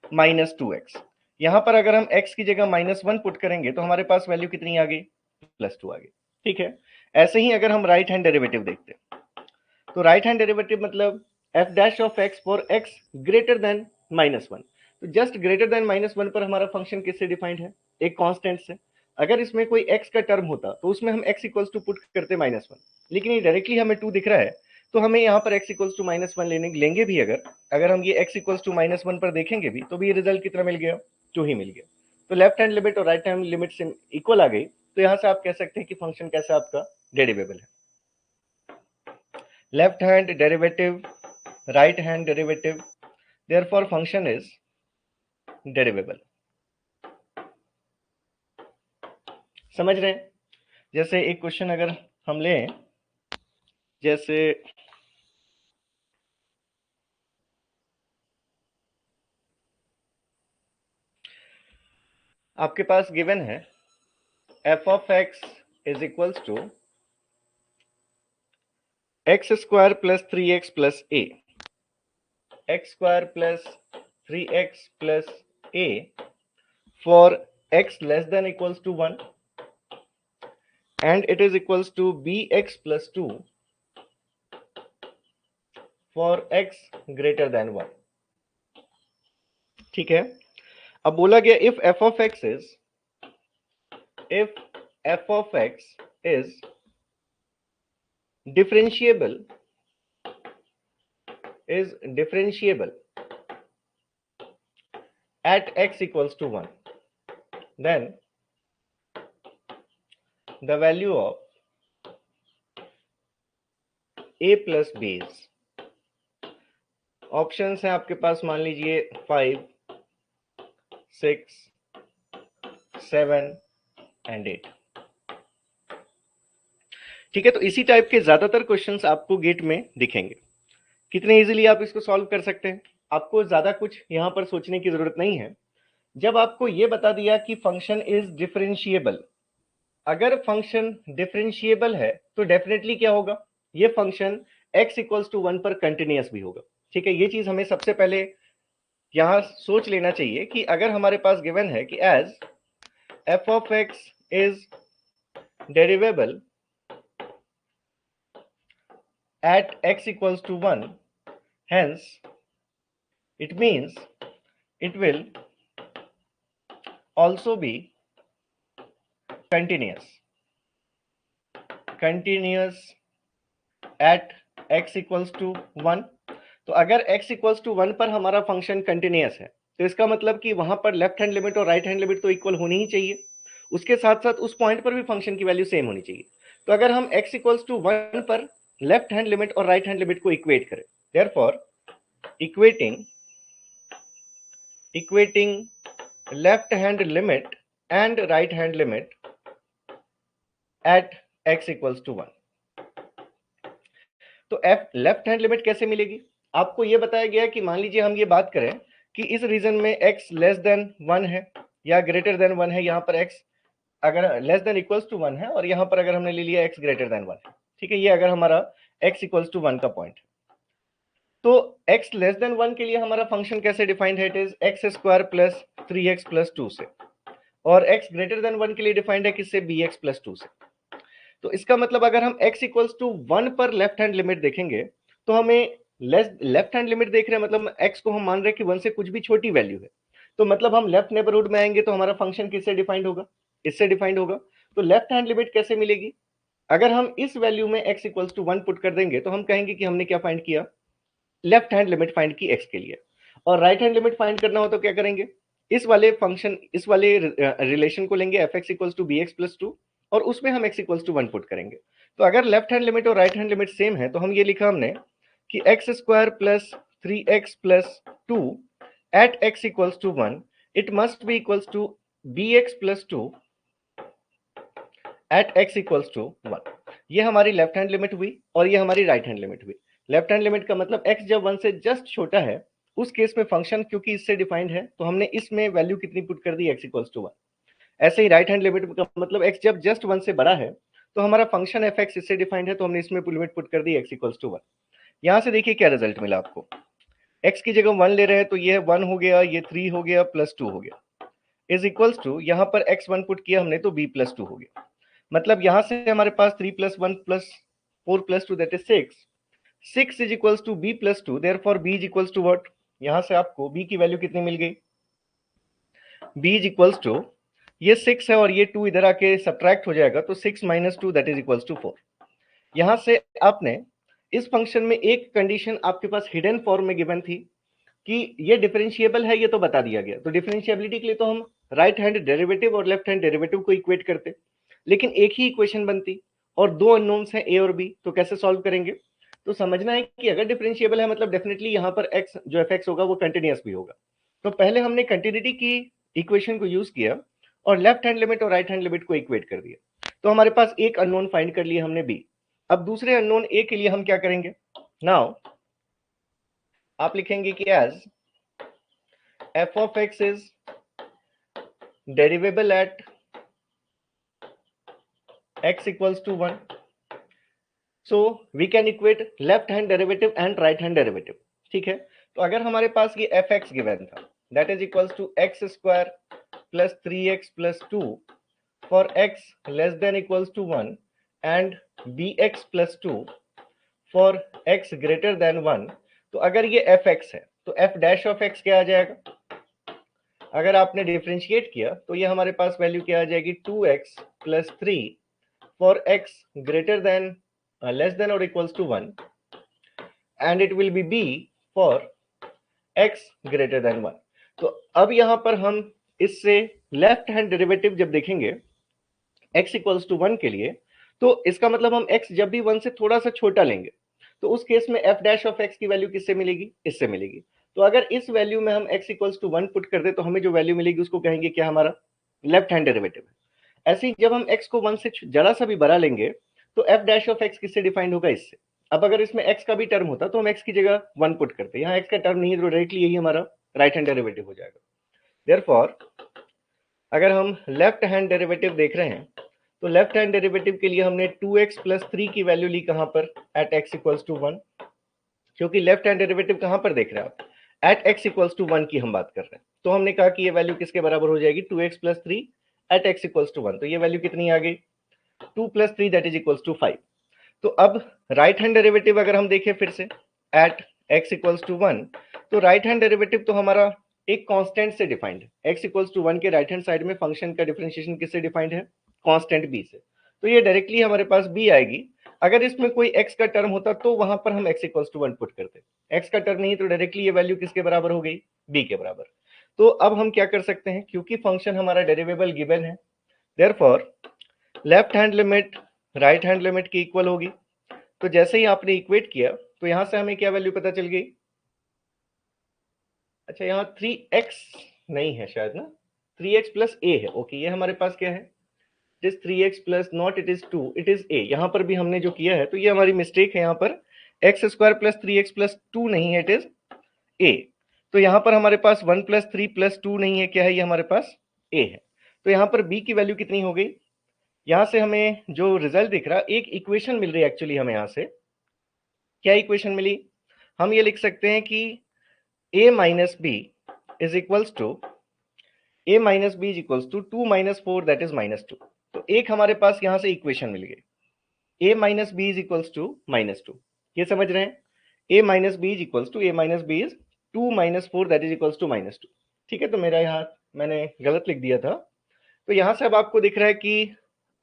-2x। यहां पर अगर हम x की जगह -1 पुट करेंगे तो हमारे पास वैल्यू कितनी आ गई, +2 आ गई। ठीक है, ऐसे ही अगर हम राइट हैंड डेरिवेटिव देखते हैं तो राइट हैंड डेरिवेटिव मतलब f dash of x for x greater than -1। तो जस्ट ग्रेटर देन -1 पर हमारा फंक्शन किससे डिफाइंड है, एक कांस्टेंट से। अगर इसमें कोई x का टर्म होता तो उसमें हम x इक्वल्स टू पुट करते -1, लेकिन ये डायरेक्टली हमें 2 दिख रहा है तो हमें यहाँ पर x इक्वल्स टू -1 लेंगे भी, अगर हम ये x इक्वल्स टू -1 पर देखेंगे भी तो भी ये रिजल्ट कितना मिल गया, 2 ही मिल गया। तो लेफ्ट हैंड लिमिट और राइट हैंड लिमिट से इक्वल आ गई, तो यहाँ से आप कह सकते हैं कि फंक्शन कैसा आपका डेरिवेबल है। Left hand derivative, right hand derivative, therefore function is derivable। समझ रहे हैं, जैसे एक क्वेश्चन अगर हम लें, जैसे आपके पास गिवन है f of x is equals to x square plus 3x plus a, x square plus 3x plus a for x less than equals to 1 and it is equals to bx plus 2 for x greater than 1. ठीक है, अब बोला गया if f of x is differentiable at x equals to 1, then the value of a plus b is, options हैं आपके पास, मान लीजिए 5, 6, 7 and 8. ठीक है, तो इसी टाइप के ज्यादातर क्वेश्चंस आपको गेट में दिखेंगे. कितने इजीली आप इसको सॉल्व कर सकते हैं, आपको ज्यादा कुछ यहां पर सोचने की जरूरत नहीं है. जब आपको यह बता दिया कि फंक्शन इज डिफरेंशिएबल, अगर फंक्शन डिफरेंशिएबल है तो डेफिनेटली क्या होगा, ये फंक्शन x इक्वल्स टू 1 पर कंटिन्यूअस भी होगा. ठीक है, ये चीज हमें सबसे पहले यहां सोच लेना चाहिए कि अगर हमारे पास गिवन है कि as f of x is derivable at x equals to 1, hence it means it will also be continuous at x equals to 1. तो अगर x इक्वल्स टू 1 पर हमारा फंक्शन कंटिन्यूअस है तो इसका मतलब कि वहां पर लेफ्ट हैंड लिमिट और राइट हैंड लिमिट तो इक्वल होनी ही चाहिए, उसके साथ साथ उस पॉइंट पर भी फंक्शन की वैल्यू सेम होनी चाहिए. तो अगर हम x इक्वल्स टू 1 पर लेफ्ट हैंड लिमिट और राइट हैंड लिमिट को इक्वेट करें, therefore equating left hand limit and right hand limit at x equals to 1. तो लेफ्ट हैंड लिमिट कैसे मिलेगी, आपको यह बताया गया कि मान लीजिए हम ये बात करें कि इस रीजन में x लेस देन 1 है या ग्रेटर देन 1 है, यहां पर x अगर लेस देन इक्वल्स टू 1 है और यहां पर अगर हमने ले लिया x ग्रेटर देन 1 है. ठीक है, ये अगर हमारा x इक्वल्स टू 1 का पॉइंट है, तो x लेस देन 1 के लिए हमारा फंक्शन कैसे डिफाइंड है, it is x square plus 3x plus 2 से, और x ग्रेटर देन 1 के लिए डिफाइंड है किससे, bx प्लस 2 से. तो इसका मतलब अगर हम x इक्वल्स टू 1 पर लेफ्ट हैंड लिमिट देखेंगे तो हमें लेफ्ट हैंड लिमिट देख रहे हैं, मतलब x को हम मान रहे हैं कि 1 से कुछ भी छोटी वैल्यू है, तो मतलब हम लेफ्ट नेबरहुड में आएंगे तो हमारा फंक्शन किससे डिफाइंड होगा, इससे डिफाइंड होगा. तो लेफ्ट हैंड लिमिट कैसे मिलेगी, अगर हम इस वैल्यू में x इक्वल्स टू 1 पुट कर देंगे तो हम कहेंगे कि हमने क्या फाइंड किया, लेफ्ट हैंड लिमिट फाइंड की x के लिए. और राइट हैंड लिमिट फाइंड करना हो तो क्या करेंगे, इस वाले फंक्शन इस वाले रिलेशन को लेंगे fx equals to bx plus 2 और उसमें हम x इक्वल्स टू 1 पुट करेंगे. तो अगर लेफ्ट हैंड लिमिट और राइट हैंड लिमिट सेम है तो हम ये लिखा हमने कि x square plus 3x plus 2 at x equals to 1 it must be equals to bx plus 2 at x equals to 1. ये हमारी लेफ्ट हैंड लिमिट हुई और ये हमारी राइट हैंड लिमिट हुई. लेफ्ट हैंड लिमिट का मतलब x जब 1 से जस्ट छोटा है उस केस में फंक्शन क्योंकि इससे डिफाइंड है तो हमने इसमें वैल्यू कितनी पुट कर दी, x इक्वल्स टू 1. ऐसे ही राइट हैंड लिमिट का मतलब x जब जस्ट 1 से बड़ा है तो हमारा फंक्शन fx इससे डिफाइंड है तो हमने इसमें लिमिट पुट कर दी x इक्वल्स टू 1. यहां से देखिए क्या रिजल्ट मिला आपको, x की जगह 1 ले रहे हैं तो ये 1 हो गया, ये 3 हो गया, प्लस 2 हो गया, इज इक्वल्स टू यहां पर x1 पुट किया हमने तो b प्लस 2 हो गया. मतलब यहां से हमारे पास 3 plus 1 plus 4 plus 2 that is 6 is equals to b plus 2, therefore b is equals to what, यहां से आपको b की वैल्यू कितनी मिल गई, b इज इक्वल्स टू ये 6 है और ये 2 इधर आके सब्ट्रैक्ट हो जाएगा तो 6 minus 2 that is equals to 4. यहां से आपने इस फंक्शन में एक कंडीशन आपके पास हिडन फॉर्म में गिवन थी कि ये डिफरेंशिएबल है, ये तो बता दिया गया. तो डिफरेंशिएबिलिटी के लिए तो हम राइट हैंड डेरिवेटिव और लेफ्ट हैंड डेरिवेटिव को इक्वेट करते, लेकिन एक ही इक्वेशन बनती और दो अननोन्स हैं a और b, तो कैसे सॉल्व करेंगे. तो समझना है कि अगर डिफरेंशिएबल है मतलब डेफिनेटली यहाँ पर x जो fx होगा वो कंटिन्यूअस भी होगा. तो पहले हमने कंटिन्यूटी की इक्वेशन को यूज किया और लेफ्ट हैंड लिमिट और राइट हैंड लिमिट को इक्वेट कर दिया, तो हमारे पास एक अननोन फाइंड कर लिया हमने b. अब दूसरे अननोन a के लिए हम क्या करेंगे, नाउ आप लिखेंगे कि as f of x is derivable at x equals to 1, so we can equate left hand derivative and right hand derivative. ठीक है, तो अगर हमारे पास ये fx गिवन था that is equals to x square plus 3x plus 2 for x less than equals to 1 and bx plus 2 for x greater than 1, तो अगर ये fx है तो f dash of x क्या आ जाएगा? अगर आपने डिफरेंशिएट किया तो ये हमारे पास वैल्यू क्या आ जाएगी? 2x plus 3 for x greater than less than or equals to 1 and it will be b for x greater than 1। तो अब यहां पर हम इससे लेफ्ट हैंड डेरिवेटिव जब देखेंगे x इक्वल्स टू 1 के लिए, तो इसका मतलब हम x जब भी 1 से थोड़ा सा छोटा लेंगे तो उस केस में f डैश ऑफ x की वैल्यू किससे मिलेगी? इससे मिलेगी। तो अगर इस वैल्यू में हम x इक्वल्स टू 1 पुट कर दे तो हमें जो वैल्यू मिलेगी उसको कहेंगे क्या? हमारा लेफ्ट हैंड डेरिवेटिव है। ऐसे ही जब हम x को 1 से जरा सा भी बड़ा लेंगे तो f डैश ऑफ x किससे डिफाइंड होगा? इससे। अब अगर इसमें x का भी टर्म होता तो हम x की जगह 1 पुट करते, यहाँ x का टर्म नहीं है तो डायरेक्टली यही हमारा राइट हैंड डेरिवेटिव हो जाएगा। देयरफॉर अगर हम लेफ्ट हैंड डेरिवेटिव देख रहे हैं तो लेफ्ट हैंड डेरिवेटिव के लिए हमने 2x प्लस 3 की वैल्यू ली कहां पर? एट x इक्वल्स टू 1, क्योंकि लेफ्ट हैंड डेरिवेटिव कहां पर देख रहे हैं आप? एट x इक्वल्स टू 1 की हम बात कर रहे हैं। तो हमने कहा कि ये वैल्यू किसके बराबर हो जाएगी? 2x plus 3 at x equals to 1। तो ये वैल्यू कितनी आ गई? 2 plus 3 that is equals to 5। तो अब राइट हैंड डेरिवेटिव अगर हम देखें फिर से एट x इक्वल्स टू 1, तो राइट हैंड डेरिवेटिव तो हमारा एक कांस्टेंट से डिफाइंड है। x इक्वल्स टू 1 के राइट हैंड साइड में फंक्शन का डिफरेंशिएशन किससे डिफाइंड है? कांस्टेंट b से। तो ये डायरेक्टली हमारे पास b आएगी। अगर इसमें कोई x का टर्म होता तो वहां पर हम x इक्वल्स टू 1 पुट करते, x का टर्म नहीं तो डायरेक्टली ये वैल्यू किसके बराबर हो गई? b के बराबर। तो अब हम क्या कर सकते हैं, क्योंकि फंक्शन हमारा डेरिवेबल गिवन है, therefore left hand limit right hand limit की इक्वल होगी। तो जैसे ही आपने इक्वेट किया तो यहां से हमें क्या वैल्यू पता चल गई? अच्छा, यहाँ 3x नहीं है शायद ना, 3x प्लस a है। ओके, ये हमारे पास क्या है? It is 3x plus not it is 2, it is a। यहाँ पर भी हमने जो किया है तो ये हमारी मिस्टेक है। यहाँ पर x square plus 3x plus 2 नहीं है, इट इज a। तो यहाँ पर हमारे पास 1 प्लस 3 प्लस 2 नहीं है, क्या है? ये हमारे पास a है। तो यहाँ पर b की वैल्यू कितनी हो गई? यहाँ से हमें जो रिजल्ट दिख रहा, एक इक्वेशन मिल रही है एक्चुअली हमें। यहाँ से क्या इक्वेशन मिली? हम ये लिख सकते हैं कि a minus b is equals to a minus b is equals to 2 minus 4 that is minus 2। तो एक हमारे पास यहां से इक्वेशन मिल गई, a minus b is equals to minus 2। ये समझ रहे हैं? a minus b is equals to a minus b is 2 minus 4 that is equals to minus 2। ठीक है, तो मेरा यहाँ मैंने गलत लिख दिया था। तो यहां से अब आपको दिख रहा है कि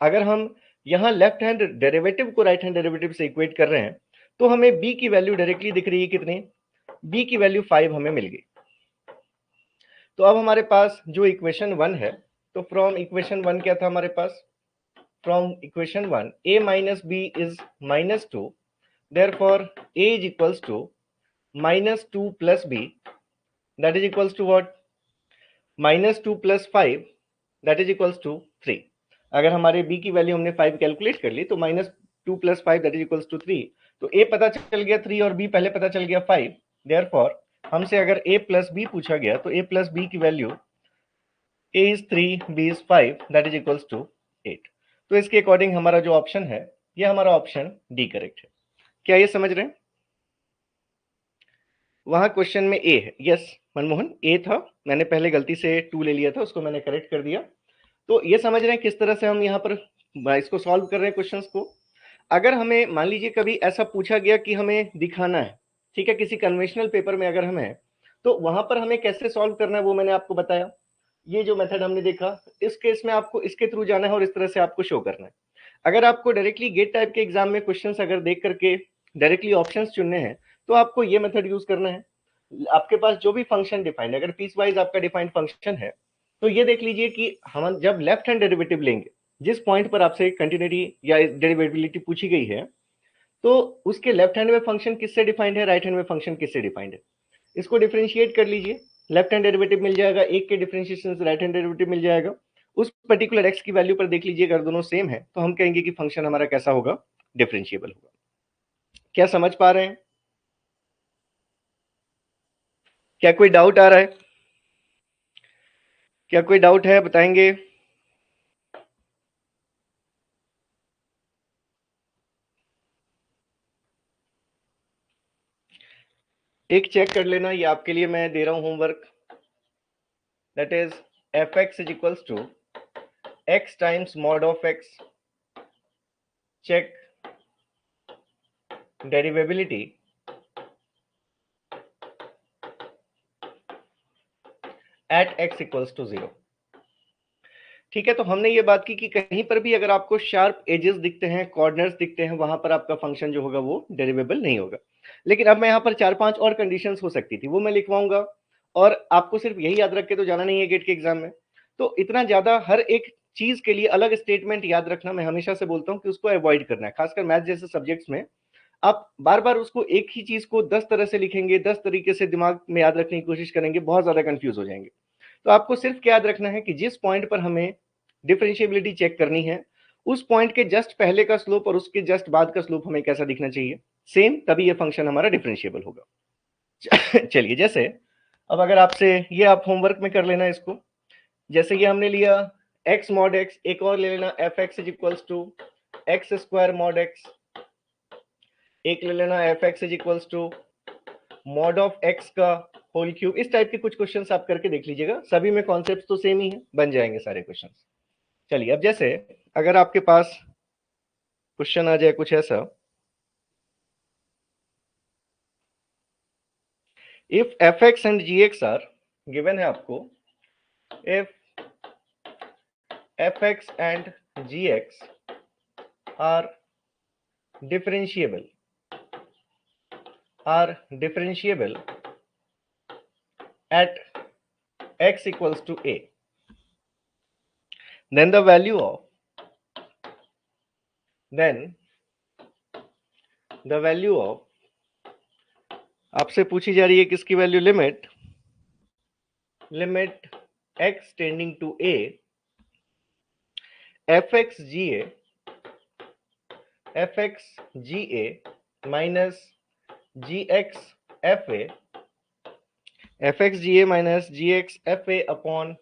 अगर हम यहाँ लेफ्ट हैंड डेरिवेटिव को राइट हैंड डेरिवेटिव से इक्वेट कर रहे हैं तो हमें b की वैल्यू डायरेक्टली दिख रही है कितनी? b की वैल्यू 5 हमें मिल गई। तो अब हमारे पास जो इक्वेशन 1 है, तो फ्रॉम इक्वेशन 1 क्या था हमारे पास? From equation 1 a minus b is minus 2, therefore a is equals to minus 2 plus b that is equals to what? Minus 2 plus 5 that is equals to 3। अगर हमारे b की वैल्यू हमने 5 कैलकुलेट कर ली तो minus 2 plus 5 that is equals to 3। तो a पता चल गया 3 और b पहले पता चल गया 5। देयरफॉर हमसे अगर a प्लस बी पूछा गया तो a प्लस बी की value a is 3, b is 5 that is equals to 8। तो इसके अकॉर्डिंग हमारा जो ऑप्शन है ये हमारा ऑप्शन डी करेक्ट है। क्या ये समझ रहे हैं? वहां क्वेश्चन में ए है, यस मनमोहन, ए था, मैंने पहले गलती से 2 ले लिया था, उसको मैंने करेक्ट कर दिया। तो ये समझ रहे हैं किस तरह से हम यहाँ पर इसको सॉल्व कर रहे हैं क्वेश्चंस को। अगर हमें मान लीजिए कभी ऐसा पूछा गया कि हमें दिखाना है, ठीक है, किसी कन्वेंशनल पेपर में अगर हमें, तो वहां पर हमें कैसे सॉल्व करना है वो मैंने आपको बताया। ये जो मेथड हमने देखा, इस केस में आपको इसके थ्रू जाना है और इस तरह से आपको शो करना है। अगर आपको डायरेक्टली गेट टाइप के एग्जाम में क्वेश्चंस अगर देख करके डायरेक्टली ऑप्शंस चुनने हैं तो आपको ये मेथड यूज करना है। आपके पास जो भी फंक्शन डिफाइंड है, अगर पीस वाइज आपका डिफाइंड फंक्शन है, तो ये देख लीजिए कि हम जब लेफ्ट हैंड डेरिवेटिव लेंगे, जिस पॉइंट पर आपसे कंटिन्यूटी या डेरिवेबिलिटी पूछी गई है, तो उसके लेफ्ट हैंड में फंक्शन किससे डिफाइंड है, राइट हैंड में फंक्शन किससे डिफाइंड है, इसको डिफरेंशिएट कर लीजिए। लेफ्ट हैंड डेरिवेटिव मिल जाएगा, एक के डिफरेंशिएशन से राइट हैंड डेरिवेटिव मिल जाएगा। उस पर्टिकुलर एक्स की वैल्यू पर देख लीजिए, अगर दोनों सेम है तो हम कहेंगे कि फंक्शन हमारा कैसा होगा? डिफरेंशिएबल होगा। क्या समझ पा रहे हैं? क्या कोई डाउट आ रहा है? क्या कोई डाउट है, बताएंगे? एक चेक कर लेना, ये आपके लिए मैं दे रहा हूं homework, that is fx is equals to x times mod of x, check derivability at x equals to 0। ठीक है, तो हमने ये बात की कि कहीं पर भी अगर आपको शार्प एजेस दिखते हैं, कॉर्नर्स दिखते हैं, वहां पर आपका फंक्शन जो होगा वो डेरिवेबल नहीं होगा। लेकिन अब मैं यहाँ पर 4-5 और कंडीशंस हो सकती थी, वो मैं लिखवाऊंगा, और आपको सिर्फ यही याद रख के तो जाना नहीं है गेट के एग्जाम में। तो इतना ज्यादा हर एक चीज के लिए अलग स्टेटमेंट याद रखना, मैं हमेशा से बोलता हूँ कि उसको अवॉइड करना है। खासकर मैथ जैसे सब्जेक्ट्स में आप बार बार उसको एक ही चीज को 10 तरह से लिखेंगे, 10 तरीके से दिमाग में याद रखने की कोशिश करेंगे, बहुत ज्यादा कंफ्यूज हो जाएंगे। तो आपको सिर्फ क्या याद रखना है कि जिस पॉइंट पर हमें डिफरेंशिएबिलिटी चेक करनी है, उस पॉइंट के जस्ट पहले का स्लोप और उसके जस्ट बाद का स्लोप हमें कैसा दिखना चाहिए, सेम, तभी ये फंक्शन हमारा डिफरेंशिएबल होगा। चलिए, जैसे अब अगर आपसे ये आप होमवर्क में कर लेना इसको, जैसे ये हमने लिया x mod x, एक और ले लेना fx is equals to x square mod x, एक ले लेना fx is equals to mod of x का होल क्यूब। इस टाइप के कुछ क्वेश्चंस आप करके देख लीजिएगा, सभी में कॉन्सेप्ट्स तो सेम ही है, बन जाएंगे सारे क्वेश्चंस। चलिए, अब जैसे अगर आपके पास क्वेश्चन आ जाए कुछ ऐसा, if fx and gx are given है आपको, if fx and gx are differentiable at x equals to a, then the value of आपसे पूछी जा रही है किसकी value, limit x tending to a fx ga minus gx fa upon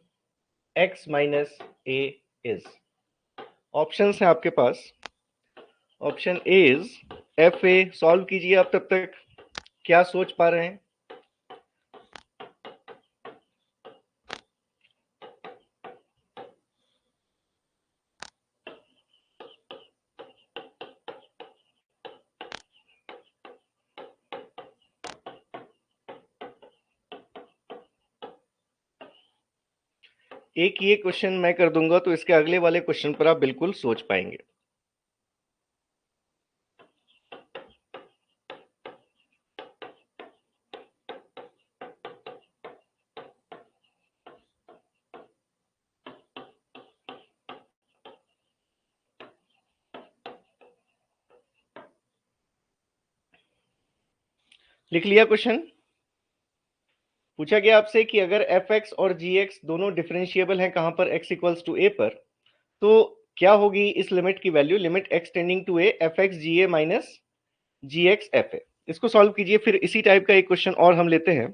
x minus a is. Options हैं आपके पास, option a is fa, solve कीजिए आप तब तक, क्या सोच पा रहे हैं? एक ये क्वेश्चन मैं कर दूंगा तो इसके अगले वाले क्वेश्चन पर आप बिल्कुल सोच पाएंगे। लिख लिया क्वेश्चन? पूछा गया आपसे कि अगर fx और gx दोनों डिफरेंशिएबल हैं कहां पर, x इक्वल्स टू a पर, तो क्या होगी इस लिमिट की वैल्यू, limit x tending to a fx ga minus gx fa। इसको सॉल्व कीजिए। फिर इसी टाइप का एक क्वेश्चन और हम लेते हैं,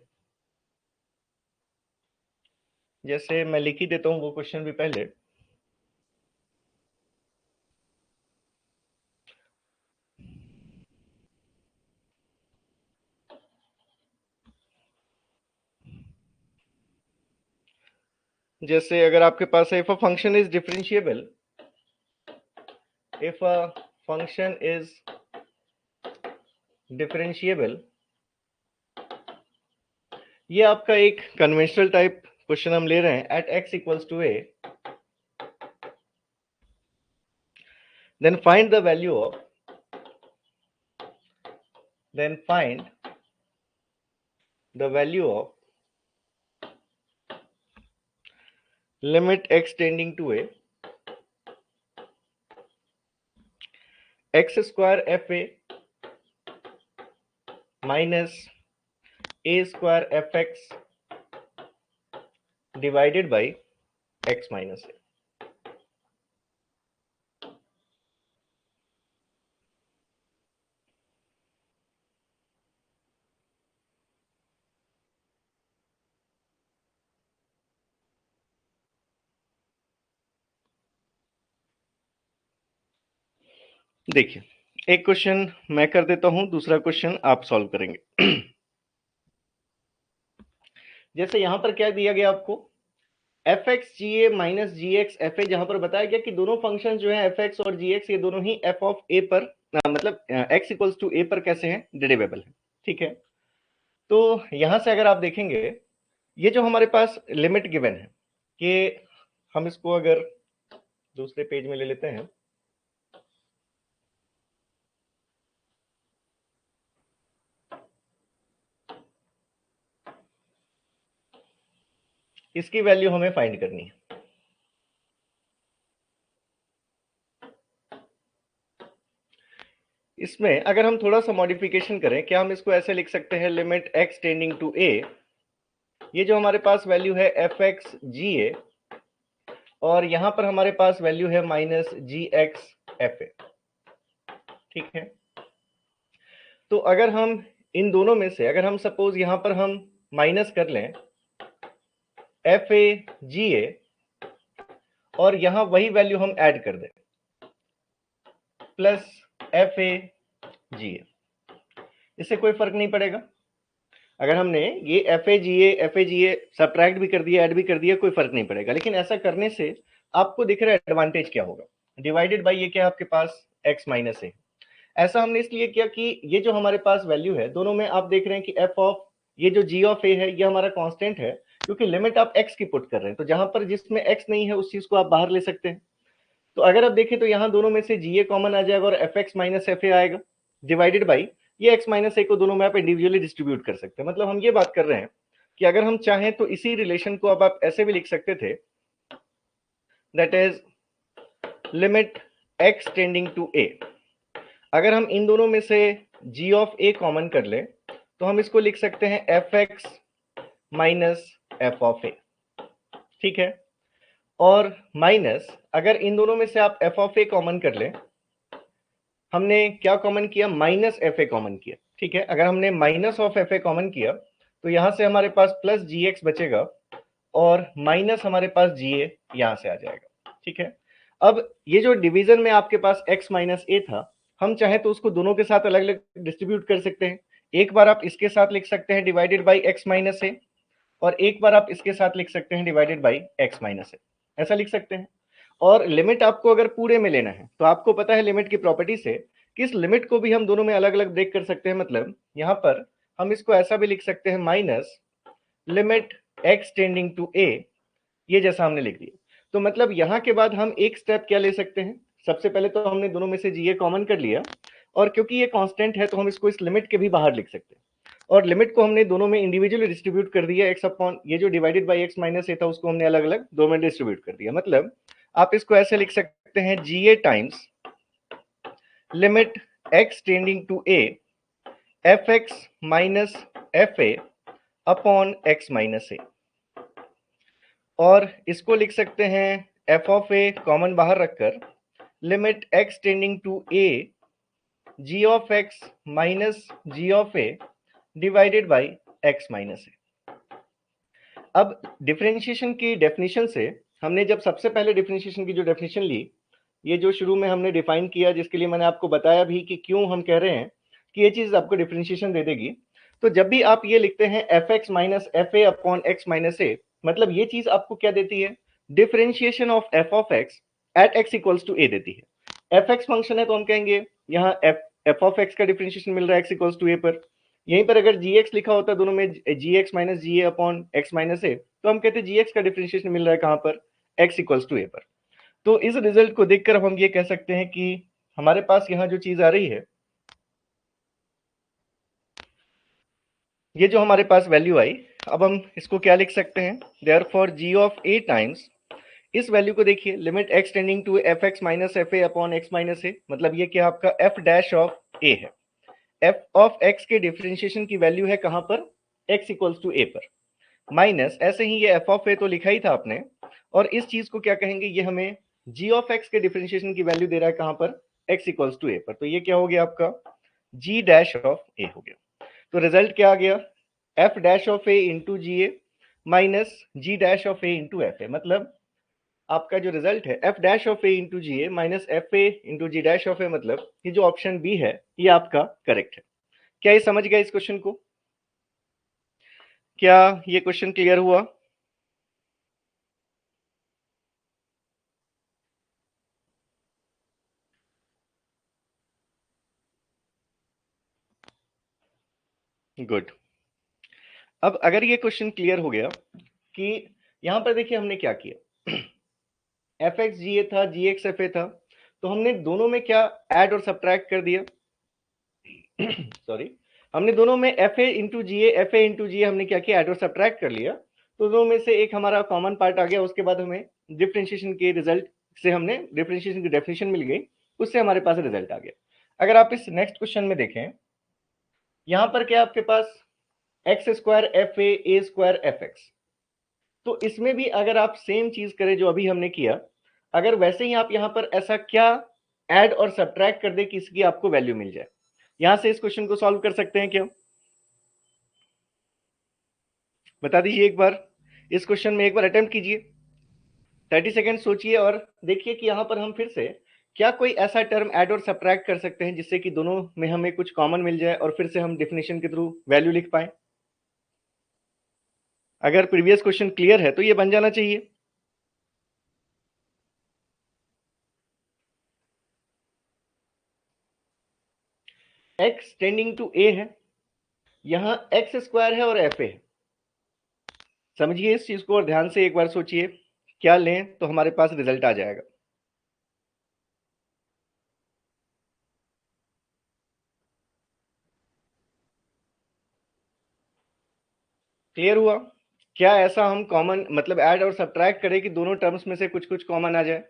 जैसे मैं लिख ही देता हूं वो क्वेश्चन भी पहले। जैसे अगर आपके पास है, if a function is differentiable, if a function is differentiable, ये आपका एक कन्वेंशनल टाइप क्वेश्चन हम ले रहे हैं, at x equals to a, then find the value of limit x tending to a x square fa minus a square fx divided by x minus a। देखिए, एक question मैं कर देता हूं, दूसरा क्वेश्चन आप सॉल्व करेंगे। जैसे यहां पर क्या दिया गया आपको, f x g a minus g x f a, जहां पर बताया गया कि दोनों फंक्शन जो है एफ एक्स और जी एक्स, ये दोनों ही एफ ऑफ ए पर मतलब एक्स इक्वल्स टू ए पर कैसे हैं, डेरिवेबल है। ठीक है, तो यहां से अगर आप देखेंगे, ये जो हमारे पास लिमिट गिवन है कि हम इसको अगर दूसरे पेज में ले लेते हैं, इसकी वैल्यू हमें फाइंड करनी है। इसमें अगर हम थोड़ा सा मॉडिफिकेशन करें, क्या हम इसको ऐसे लिख सकते हैं, limit x tending to a, ये जो हमारे पास वैल्यू है एफ एक्स जी ए, और यहां पर हमारे पास वैल्यू है minus g x f a. ठीक है, तो अगर हम इन दोनों में से अगर हम सपोज यहां पर हम माइनस कर लें एफ ए जी ए, और यहां वही वैल्यू हम ऐड कर दें प्लस एफ ए जी ए, इससे कोई फर्क नहीं पड़ेगा। अगर हमने ये F A ji A subtract भी कर दिया, ऐड भी कर दिया, कोई फर्क नहीं पड़ेगा। लेकिन ऐसा करने से आपको दिख रहा है एडवांटेज क्या होगा, डिवाइडेड बाई ये क्या आपके पास एक्स माइनस ए। ऐसा हमने इसलिए किया कि ये जो हमारे पास वैल्यू है, दोनों में आप देख रहे हैं कि एफ ऑफ ये जो जी ऑफ ए है, ये हमारा कांस्टेंट है, क्योंकि लिमिट आप एक्स की पुट कर रहे हैं, तो जहां पर जिसमें एक्स नहीं है उस चीज को आप बाहर ले सकते हैं। तो अगर आप देखें तो यहाँ दोनों में से जी ए कॉमन आ जाएगा और F x minus F A आएगा, डिवाइडेड बाई ये एक्स माइनस ए को दोनों में आप इंडिविजुअली डिस्ट्रीब्यूट कर सकते हैं। मतलब हम ये बात कर रहे हैं कि अगर हम चाहें तो इसी रिलेशन को अब आप ऐसे भी लिख सकते थे, that is limit x tending to ए। अगर हम इन दोनों में से जी ऑफ ए कॉमन कर ले तो हम इसको लिख सकते हैं f x minus F of a. ठीक है, और माइनस अगर इन दोनों में से आप एफ ऑफ ए कॉमन कर ले, हमने क्या कॉमन किया, माइनस एफ ए कॉमन किया। ठीक है, अगर हमने minus of F A common किया तो यहां से हमारे पास प्लस जी एक्स बचेगा और माइनस हमारे पास जी ए यहां से आ जाएगा। ठीक है, अब ये जो डिवीजन में आपके पास x माइनस ए था, हम चाहे तो उसको दोनों के साथ अलग अलग डिस्ट्रीब्यूट कर सकते हैं। एक बार आप इसके साथ लिख सकते हैं divided by x minus a, और एक बार आप इसके साथ लिख सकते हैं डिवाइडेड बाई x माइनस ए, ऐसा लिख सकते हैं। और लिमिट आपको अगर पूरे में लेना है तो आपको पता है लिमिट की प्रॉपर्टी से कि इस लिमिट को भी हम दोनों में अलग अलग ब्रेक कर सकते हैं। मतलब यहां पर हम इसको ऐसा भी लिख सकते हैं, minus limit x tending to a, ये जैसा हमने लिख दिया। तो मतलब यहां के बाद हम एक स्टेप क्या ले सकते हैं, सबसे पहले तो हमने दोनों में से जी कॉमन कर लिया, और क्योंकि ये कांस्टेंट है तो हम इसको इस लिमिट के भी बाहर लिख सकते हैं, और लिमिट को हमने दोनों में इंडिविजुअली डिस्ट्रीब्यूट कर दिया। एक्स अपॉन ये जो डिवाइडेड बाई एक्स माइनस ए था उसको हमने अलग अलग दो में डिस्ट्रीब्यूट कर दिया। मतलब आप इसको ऐसे लिख सकते हैं, g a times limit x tending to a f x minus F A upon x minus a, और इसको लिख सकते हैं एफ ऑफ ए कॉमन बाहर रखकर limit x tending to a g of x minus g of a divided by x minus a. अब differentiation की definition से हमने जब सबसे पहले डिफरेंशिएशन की जो डेफिनेशन ली, ये जो शुरू में हमने डिफाइन किया, जिसके लिए मैंने आपको बताया भी कि क्यों हम कह रहे हैं कि ये चीज आपको डिफरेंशिएशन दे देगी। तो जब भी आप ये लिखते हैं f x minus F A upon x minus a, मतलब ये चीज आपको क्या देती है, differentiation of F of x at x equals to a देती है। एफ एक्स फंक्शन है तो हम कहेंगे यहाँ एफ ऑफ एक्स का डिफरेंशिएशन मिल रहा है एक्स इक्वल्स टू ए पर। यहीं पर अगर जी एक्स लिखा होता दोनों में, जी एक्स माइनस जी ए अपॉन एक्स माइनस ए, तो हम कहते जी एक्स का डिफरेंशिएशन मिल रहा है कहां पर, एक्स इक्वल्स टू ए पर। तो इस रिजल्ट को देखकर हम ये कह सकते हैं कि हमारे पास यहाँ जो चीज आ रही है, ये जो हमारे पास वैल्यू आई, अब हम इसको क्या लिख सकते हैं, therefore g of a times, इस वैल्यू को देखिए, limit x tending to F x minus F A upon x minus a, मतलब ये क्या आपका एफ डैश ऑफ ए है। एफ ऑफ एक्स के डिफरेंशिएशन की वैल्यू है कहां पर, एक्स इक्वल्स टू ए पर, माइनस ऐसे ही ये एफ ऑफ ए तो लिखा ही था आपने, और इस चीज को क्या कहेंगे, ये हमें जी ऑफ एक्स के डिफरेंशिएशन की वैल्यू दे रहा है कहां पर, एक्स इक्वल्स टू ए पर। तो ये क्या हो गया आपका, जी डैश ऑफ ए हो गया। तो रिजल्ट क्या आ गया, f dash of a into g a minus g dash of a into f a. मतलब आपका जो रिजल्ट है F dash of a into g a minus F a into g dash of a, मतलब ये जो option B है ये आपका करेक्ट है। क्या ये समझ गया इस क्वेश्चन को, क्या ये क्वेश्चन क्लियर हुआ? गुड। अब अगर ये क्वेश्चन क्लियर हो गया कि यहां पर देखिए हमने क्या किया, एफ एक्स जी ए था, जी एक्स एफ ए था, तो हमने दोनों में क्या ऐड और सब्ट्रैक्ट कर दिया सॉरी, हमने दोनों में एफ ए इंटू जी ए हमने क्या किया, ऐड और सब्ट्रैक्ट कर लिया। तो दोनों में से एक हमारा कॉमन पार्ट आ गया, उसके बाद हमें डिफरेंशिएशन के रिजल्ट से हमने डिफरेंशिएशन की डेफिनेशन मिल गई, उससे हमारे पास रिजल्ट आ गया। अगर आप इस नेक्स्ट क्वेश्चन में देखें, यहां पर क्या आपके पास x square f a square f x, तो इसमें भी अगर आप सेम चीज करें जो अभी हमने किया, अगर वैसे ही आप यहां पर ऐसा क्या ऐड और सब्ट्रैक्ट कर दे कि इसकी आपको वैल्यू मिल जाए, यहां से इस क्वेश्चन को सॉल्व कर सकते हैं क्या? बता दीजिए एक बार, इस क्वेश्चन में एक बार अटेम्प्ट कीजिए, 30 सेकेंड सोचिए और देखिए कि यहां पर हम फिर से क्या कोई ऐसा टर्म ऐड और सब्ट्रैक्ट कर सकते हैं जिससे कि दोनों में हमें कुछ कॉमन मिल जाए और फिर से हम डिफिनेशन के थ्रू वैल्यू लिख पाए। अगर प्रीवियस क्वेश्चन क्लियर है तो ये बन जाना चाहिए। x टेंडिंग टू a है, यहां एक्स स्क्वायर है और एफ ए है। समझिए इस चीज को और ध्यान से एक बार सोचिए, क्या लें तो हमारे पास रिजल्ट आ जाएगा। क्लियर हुआ? क्या ऐसा हम कॉमन मतलब ऐड और सब्ट्रैक्ट करें कि दोनों टर्म्स में से कुछ कुछ कॉमन आ जाए?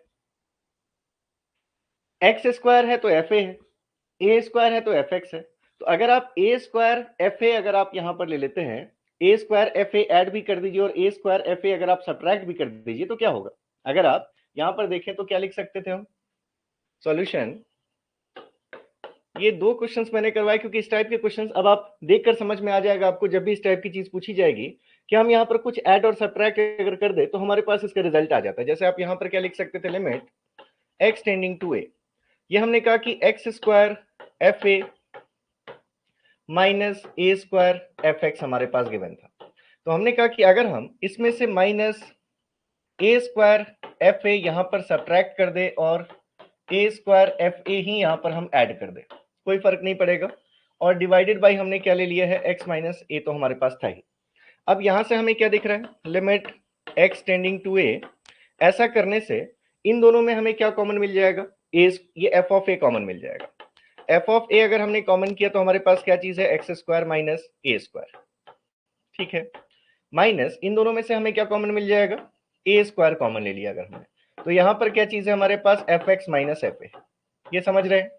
एक्स स्क्वायर है तो एफ ए है, ए स्क्वायर है तो एफ एक्स है। तो अगर आप ए स्क्वायर एफ ए अगर आप यहां पर ले लेते हैं, ए स्क्वायर एफ ए ऐड भी कर दीजिए और ए स्क्वायर एफ ए अगर आप सब्ट्रैक्ट भी कर दीजिए तो क्या होगा? अगर आप यहां पर देखें तो क्या लिख सकते थे हम? सॉल्यूशन, ये दो क्वेश्चंस मैंने करवाए क्योंकि इस टाइप के क्वेश्चंस अब आप देखकर समझ में आ जाएगा आपको, जब भी इस टाइप की चीज पूछी जाएगी कि हम यहाँ पर कुछ ऐड और सब्ट्रैक्ट अगर कर दे तो हमारे पास इसका रिजल्ट आ जाता है। जैसे आप यहाँ पर क्या लिख सकते थे, limit x tending to a, ये हमने कहा कि x square f A minus a square f x हमारे पास गिवन था। तो हमने कहा कि अगर हम इसमें से माइनस ए स्क्वायर एफ ए यहां पर सब्ट्रैक्ट कर दे और ए स्क्वायर एफ ए ही यहां पर हम ऐड कर दे, कोई फर्क नहीं पड़ेगा। और डिवाइडेड बाई हमने क्या ले लिया है, एक्स माइनस ए तो हमारे पास था ही। अब यहां से हमें क्या दिख रहा है, लिमिट एक्स टेंडिंग टू ए, ऐसा करने से इन दोनों में हमें क्या कॉमन मिल जाएगा, ए, ये एफ ऑफ ए कॉमन मिल जाएगा। एफ ऑफ ए अगर हमने कॉमन किया तो हमारे पास क्या चीज है, x square minus a square, ठीक है। माइनस इन दोनों में से हमें क्या कॉमन मिल जाएगा, ए स्क्वायर कॉमन ले लिया अगर हमने, तो यहां पर क्या चीज है हमारे पास, f x minus F a, ये समझ रहे हैं।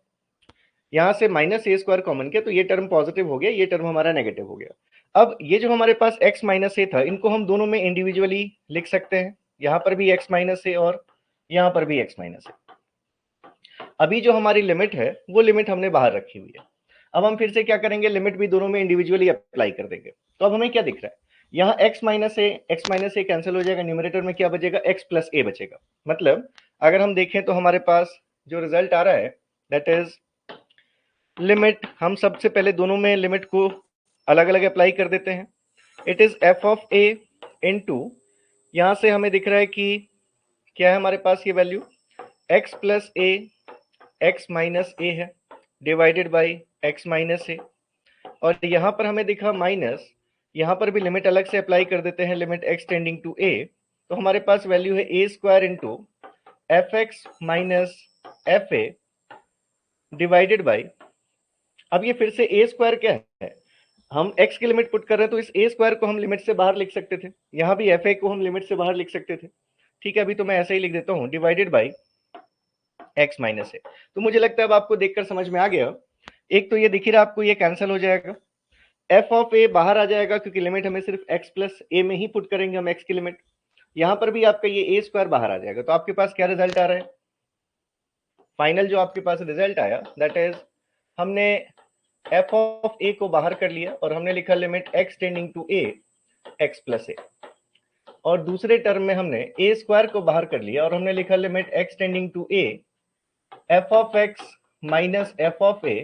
यहां से माइनस ए स्क्वायर कॉमन किया तो ये टर्म पॉजिटिव हो गया, ये टर्म हमारा नेगेटिव हो गया। अब ये जो हमारे पास x माइनस ए था, इनको हम दोनों में इंडिविजुअली लिख सकते हैं, यहां पर भी x माइनस ए और यहां पर भी x माइनस ए। अभी जो हमारी लिमिट है वो लिमिट हमने बाहर रखी हुई है। अब हम फिर से क्या करेंगे, लिमिट भी दोनों में इंडिविजुअली अप्लाई कर देंगे। तो अब हमें क्या दिख रहा है, यहाँ x माइनस ए कैंसिल हो जाएगा, न्यूमरेटर में क्या बचेगा, x प्लस ए बचेगा। मतलब अगर हम देखें तो हमारे पास जो रिजल्ट आ रहा है दैट इज लिमिट, हम सबसे पहले दोनों में लिमिट को अलग अलग अप्लाई कर देते हैं। It is f of A into, यहां से हमें दिख रहा है कि क्या है हमारे पास ये वैल्यू, x प्लस ए एक्स माइनस ए है, divided by x minus a. और यहां पर हमें दिखा माइनस, यहां पर भी लिमिट अलग से अप्लाई कर देते हैं, लिमिट एक्स टेंडिंग टू ए, तो हमारे पास वैल्यू है a square into f x minus F A divided by, अब ये फिर से ए स्क्वायर क्या है, हम x की लिमिट पुट कर रहे हैं तो इस ए स्क्वायर को हम लिमिट से बाहर लिख सकते थे, यहां भी एफ ए को हम लिमिट से बाहर लिख सकते थे। ठीक है, अभी तो मैं ऐसे ही लिख देता हूं, डिवाइडेड बाई एक्स माइनस ए। तो मुझे लगता है अब आपको देखकर समझ में आ गया, एक तो ये दिख रहा है आपको, ये कैंसिल हो जाएगा, एफ ऑफ ए बाहर आ जाएगा क्योंकि लिमिट हमें सिर्फ एक्स प्लस ए में ही पुट करेंगे हम, एक्स की लिमिट। यहां पर भी आपका ये ए स्क्वायर बाहर आ जाएगा। तो आपके पास क्या रिजल्ट आ रहा है, फाइनल जो आपके पास रिजल्ट आया दैट इज, हमने एफ ऑफ ए को बाहर कर लिया और हमने लिखा limit x tending to a x plus a, और दूसरे टर्म में हमने ए स्क्वायर को बाहर कर लिया और हमने लिखा limit x tending to a f of x minus F of a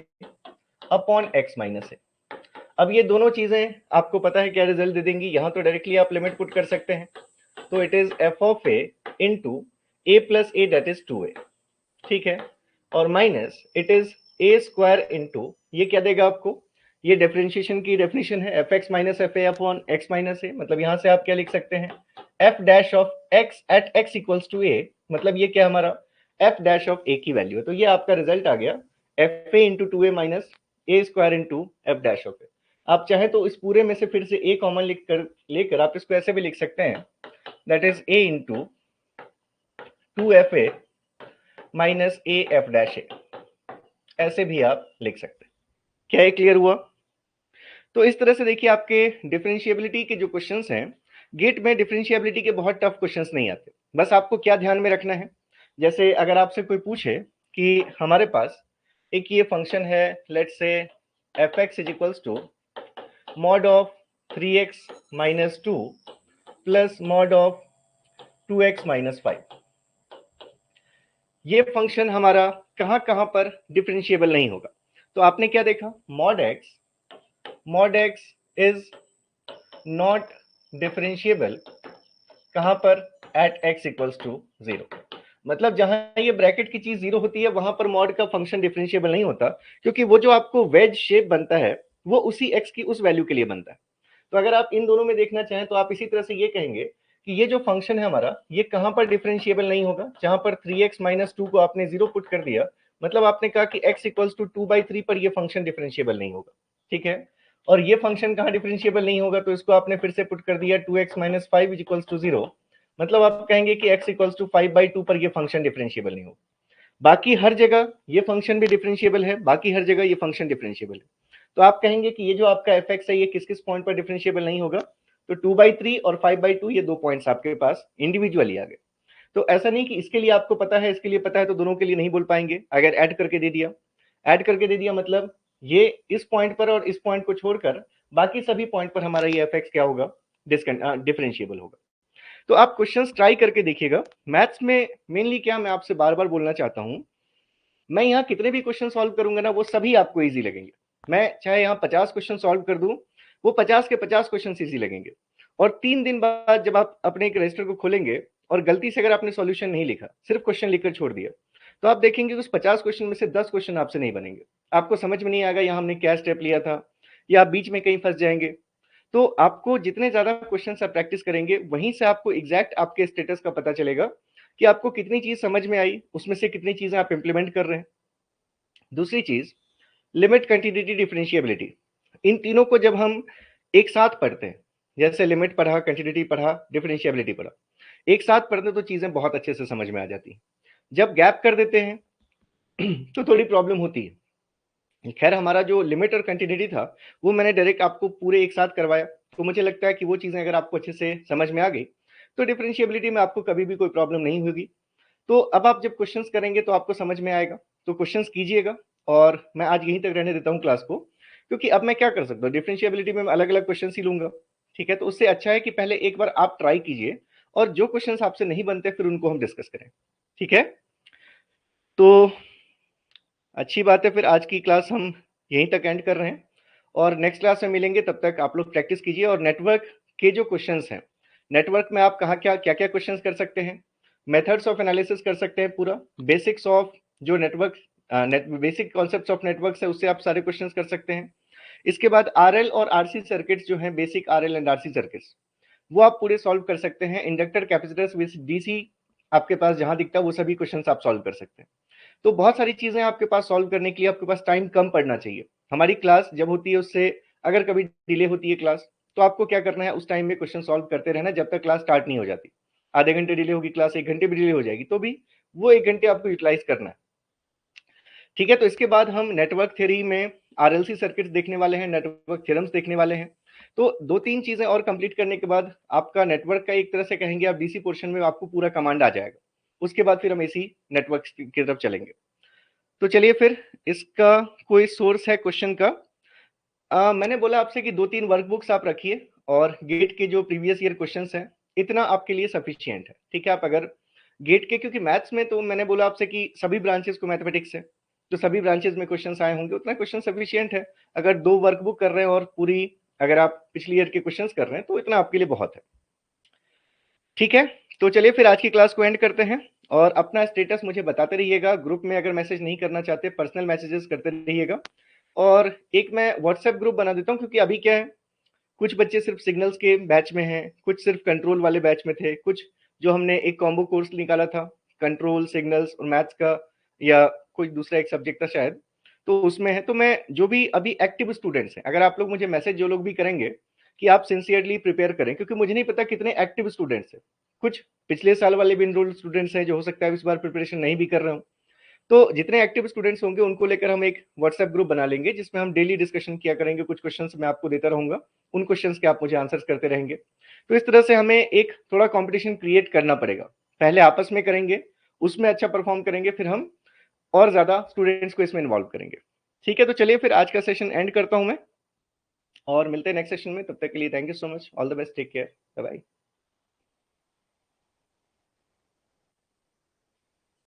upon x minus a. अब ये दोनों चीजें आपको पता है क्या रिजल्ट दे देंगी, यहां तो डायरेक्टली आप लिमिट पुट कर सकते हैं, तो it is f of a into a plus a that is 2a, ठीक है, और minus it is a square into, ये क्या देगा आपको, ये डिफरेंशिएशन की डेफिनेशन है, f x minus F A upon x minus a. मतलब यहाँ से आप क्या लिख सकते हैं, f dash of x at x equals to a, मतलब ये क्या हमारा एफ डैश ऑफ ए की वैल्यू है। तो ये आपका रिजल्ट आ गया f a into two a minus a square into f dash of a. आप चाहे तो इस पूरे में से फिर से ए कॉमन लेकर आप इसको ऐसे भी लिख सकते हैं, that is a into two f A minus a f dash a, ऐसे भी आप लिख सकते हैं। क्या ये क्लियर हुआ? तो इस तरह से देखिए आपके डिफरेंशिएबिलिटी के जो क्वेश्चंस हैं, गेट में डिफरेंशिएबिलिटी के बहुत टफ क्वेश्चंस नहीं आते। बस आपको क्या ध्यान में रखना है, जैसे अगर आपसे कोई पूछे कि हमारे पास एक ये फंक्शन है, let's say f x is equals to mod of 3x minus 2 plus mod of 2x minus 5। ये फंक्शन हमारा कहां कहां पर डिफरेंशिएबल नहीं होगा? तो आपने क्या देखा, mod x is not differentiable कहां पर, एट x इक्वल्स टू 0। मतलब जहां ये ब्रैकेट की चीज 0 होती है वहां पर मॉड का फंक्शन डिफरेंशिएबल नहीं होता, क्योंकि वो जो आपको वेज शेप बनता है वो उसी x की उस वैल्यू के लिए बनता है। तो अगर आप इन दोनों में देखना चाहें तो आप इसी तरह से ये कहेंगे कि ये जो फंक्शन है हमारा, ये कहां पर डिफरेंशिएबल नहीं होगा, जहां पर 3x माइनस 2 को आपने 0 पुट कर दिया, मतलब आपने कहा कि x इक्वल्स टू 2/3 पर ये फंक्शन डिफरेंशिएबल नहीं होगा। ठीक है, और ये फंक्शन कहां डिफरेंशिएबल नहीं होगा, तो इसको आपने फिर से पुट कर दिया 2x माइनस 5 इक्वल्स टू 0, मतलब आप कहेंगे कि x इक्वल्स टू 5/2 पर ये फंक्शन डिफरेंशिएबल नहीं होगा। बाकी हर जगह ये फंक्शन भी डिफरेंशिएबल है, बाकी हर जगह ये फंक्शन डिफरेंशिएबल है। तो आप कहेंगे कि ये जो आपका एफ एक्स है ये किस किस पॉइंट पर डिफरेंशिएबल नहीं होगा, तो 2/3 और 5/2 ये दो पॉइंट्स आपके पास इंडिविजुअली आ गए। तो ऐसा नहीं कि इसके लिए आपको पता है, इसके लिए पता है, तो दोनों के लिए नहीं बोल पाएंगे। अगर ऐड करके दे दिया, ऐड करके दे दिया मतलब ये इस पॉइंट पर और इस पॉइंट को छोड़कर बाकी सभी पॉइंट पर हमारा ये एफ एक्स क्या होगा, डिफरेंशिएबल होगा। तो आप क्वेश्चंस ट्राई करके देखिएगा। मैथ्स में मेनली क्या मैं आपसे बार बार बोलना चाहता हूं, मैं यहाँ कितने भी क्वेश्चन सॉल्व करूंगा ना वो सभी आपको इजी लगेंगे। मैं चाहे यहाँ 50 क्वेश्चन सॉल्व कर दूं, वो 50 के 50 क्वेश्चन इजी लगेंगे। और 3 दिन बाद जब आप अपने एक रजिस्टर को खोलेंगे और गलती से अगर आपने सॉल्यूशन नहीं लिखा, सिर्फ क्वेश्चन लिखकर छोड़ दिया, तो आप देखेंगे उस 50 क्वेश्चन में से 10 क्वेश्चन आपसे नहीं बनेंगे। आपको समझ में नहीं आएगा यहाँ हमने क्या स्टेप लिया था, या आप बीच में कहीं फंस जाएंगे। तो आपको जितने ज्यादा क्वेश्चन आप प्रैक्टिस करेंगे, वहीं से आपको एग्जैक्ट आपके स्टेटस का पता चलेगा कि आपको कितनी चीज समझ में आई, उसमें से कितनी चीजें आप इंप्लीमेंट कर रहे हैं। दूसरी चीज, लिमिट, कंटिन्यूटी, डिफरेंशिएबिलिटी, इन तीनों को जब हम एक साथ पढ़ते हैं, जैसे लिमिट पढ़ा, कंटिन्यूटी पढ़ा, डिफरेंशिएबिलिटी पढ़ा, एक साथ पढ़ते तो चीजें बहुत अच्छे से समझ में आ जाती हैं। जब गैप कर देते हैं तो थोड़ी प्रॉब्लम होती है। खैर, हमारा जो लिमिट और कंटिन्यूटी था वो मैंने डायरेक्ट आपको पूरे एक साथ करवाया, तो मुझे लगता है कि वो चीजें अगर आपको अच्छे से समझ में आ गई तो डिफरेंशिएबिलिटी में आपको कभी भी कोई प्रॉब्लम नहीं होगी। तो अब आप जब क्वेश्चंस करेंगे तो आपको समझ में आएगा, तो क्वेश्चंस कीजिएगा। और मैं आज यहीं तक रहने देता हूं क्लास को, क्योंकि अब मैं क्या कर सकता हूँ, डिफरेंशिएबिलिटी में मैं अलग अलग क्वेश्चन ही लूंगा। ठीक है, तो उससे अच्छा है कि पहले एक बार आप ट्राई कीजिए, और जो क्वेश्चंस आपसे नहीं बनते फिर उनको हम डिस्कस करें। ठीक है, तो अच्छी बात है, फिर आज की क्लास हम यहीं तक एंड कर रहे हैं और नेक्स्ट क्लास में मिलेंगे। तब तक आप लोग प्रैक्टिस कीजिए। और नेटवर्क के जो क्वेश्चंस हैं, नेटवर्क में आप कहाँ क्या क्या क्या क्वेश्चंस कर सकते हैं, मेथड्स ऑफ एनालिसिस कर सकते हैं, पूरा बेसिक्स ऑफ जो network basic concepts of networks है उससे आप सारे क्वेश्चंस कर सकते हैं। इसके बाद आरएल और आरसी सर्किट्स जो हैं, basic RL and RC circuits, वो आप पूरे सॉल्व कर सकते हैं। इंडक्टर, कैपेसिटर्स, डीसी आपके पास जहां दिखता है वो सभी क्वेश्चंस आप सॉल्व कर सकते हैं। तो बहुत सारी चीजें आपके पास सॉल्व करने के लिए आपके पास टाइम कम पड़ना चाहिए। हमारी क्लास जब होती है उससे अगर कभी डिले होती है क्लास, तो आपको क्या करना है, उस टाइम में क्वेश्चन सॉल्व करते रहना जब तक क्लास स्टार्ट नहीं हो जाती। आधे घंटे डिले होगी क्लास, 1 घंटे भी डिले हो जाएगी, तो भी वो 1 घंटे आपको यूटिलाइज करना है। ठीक है, तो इसके बाद हम नेटवर्क थ्योरी में आरएलसी सर्किट देखने वाले हैं, नेटवर्क थ्योरम्स देखने वाले हैं। तो 2-3 चीजें और कंप्लीट करने के बाद आपका नेटवर्क का एक तरह से कहेंगे आप डीसी पोर्शन में आपको पूरा कमांड आ जाएगा। उसके बाद फिर हम एसी नेटवर्क की तरफ चलेंगे। तो चलिए फिर, इसका कोई सोर्स है क्वेश्चन का? मैंने बोला आपसे कि 2-3 वर्कबुक्स आप रखिए और गेट के जो प्रीवियस ईयर क्वेश्चंस हैं, इतना आपके लिए सफिशिएंट है। ठीक है, आप अगर गेट के, क्योंकि मैथ्स में तो मैंने बोला आपसे कि सभी ब्रांचेस को मैथमेटिक्स है, तो सभी ब्रांचेस में क्वेश्चंस आए होंगे, उतना क्वेश्चन सफिशिएंट है। अगर 2 वर्कबुक कर रहे हैं और पूरी अगर आप पिछली ईयर के क्वेश्चंस कर रहे हैं तो इतना आपके लिए बहुत है। ठीक है, तो चलिए फिर आज की क्लास को एंड करते हैं। और अपना स्टेटस मुझे बताते रहिएगा, ग्रुप में अगर मैसेज नहीं करना चाहते पर्सनल मैसेजेस करते रहिएगा। और एक मैं व्हाट्सएप ग्रुप बना देता हूँ, क्योंकि अभी क्या है, कुछ बच्चे सिर्फ सिग्नल्स के बैच में हैं, कुछ सिर्फ कंट्रोल वाले बैच में थे, कुछ जो हमने एक कॉम्बो कोर्स निकाला था कंट्रोल सिग्नल्स और मैथ्स का, या कोई दूसरा एक सब्जेक्ट था शायद, तो उसमें है। तो मैं जो भी अभी एक्टिव स्टूडेंट्स हैं, अगर आप लोग मुझे मैसेज जो लोग भी करेंगे कि आप सिंसियरली प्रिपेयर करें, क्योंकि मुझे नहीं पता कितने एक्टिव स्टूडेंट्स हैं, कुछ पिछले साल वाले भी इनरोल्ड स्टूडेंट्स हैं जो हो सकता है इस बार प्रिपरेशन नहीं भी कर रहे हो। तो जितने एक्टिव स्टूडेंट्स होंगे उनको लेकर हम एक व्हाट्सएप ग्रुप बना लेंगे, जिसमें हम डेली डिस्कशन किया करेंगे, कुछ क्वेश्चंस मैं आपको देता रहूंगा, उन क्वेश्चंस के आप मुझे आंसर्स करते रहेंगे। तो इस तरह से हमें एक थोड़ा कंपटीशन क्रिएट करना पड़ेगा, पहले आपस में करेंगे, उसमें अच्छा परफॉर्म करेंगे, फिर हम और ज्यादा स्टूडेंट्स को इसमें इन्वॉल्व करेंगे। ठीक है, तो चलिए फिर आज का सेशन एंड करता हूं मैं, और मिलते हैं नेक्स्ट सेशन में। तब तक के लिए thank you so much, all the best, take care, bye bye.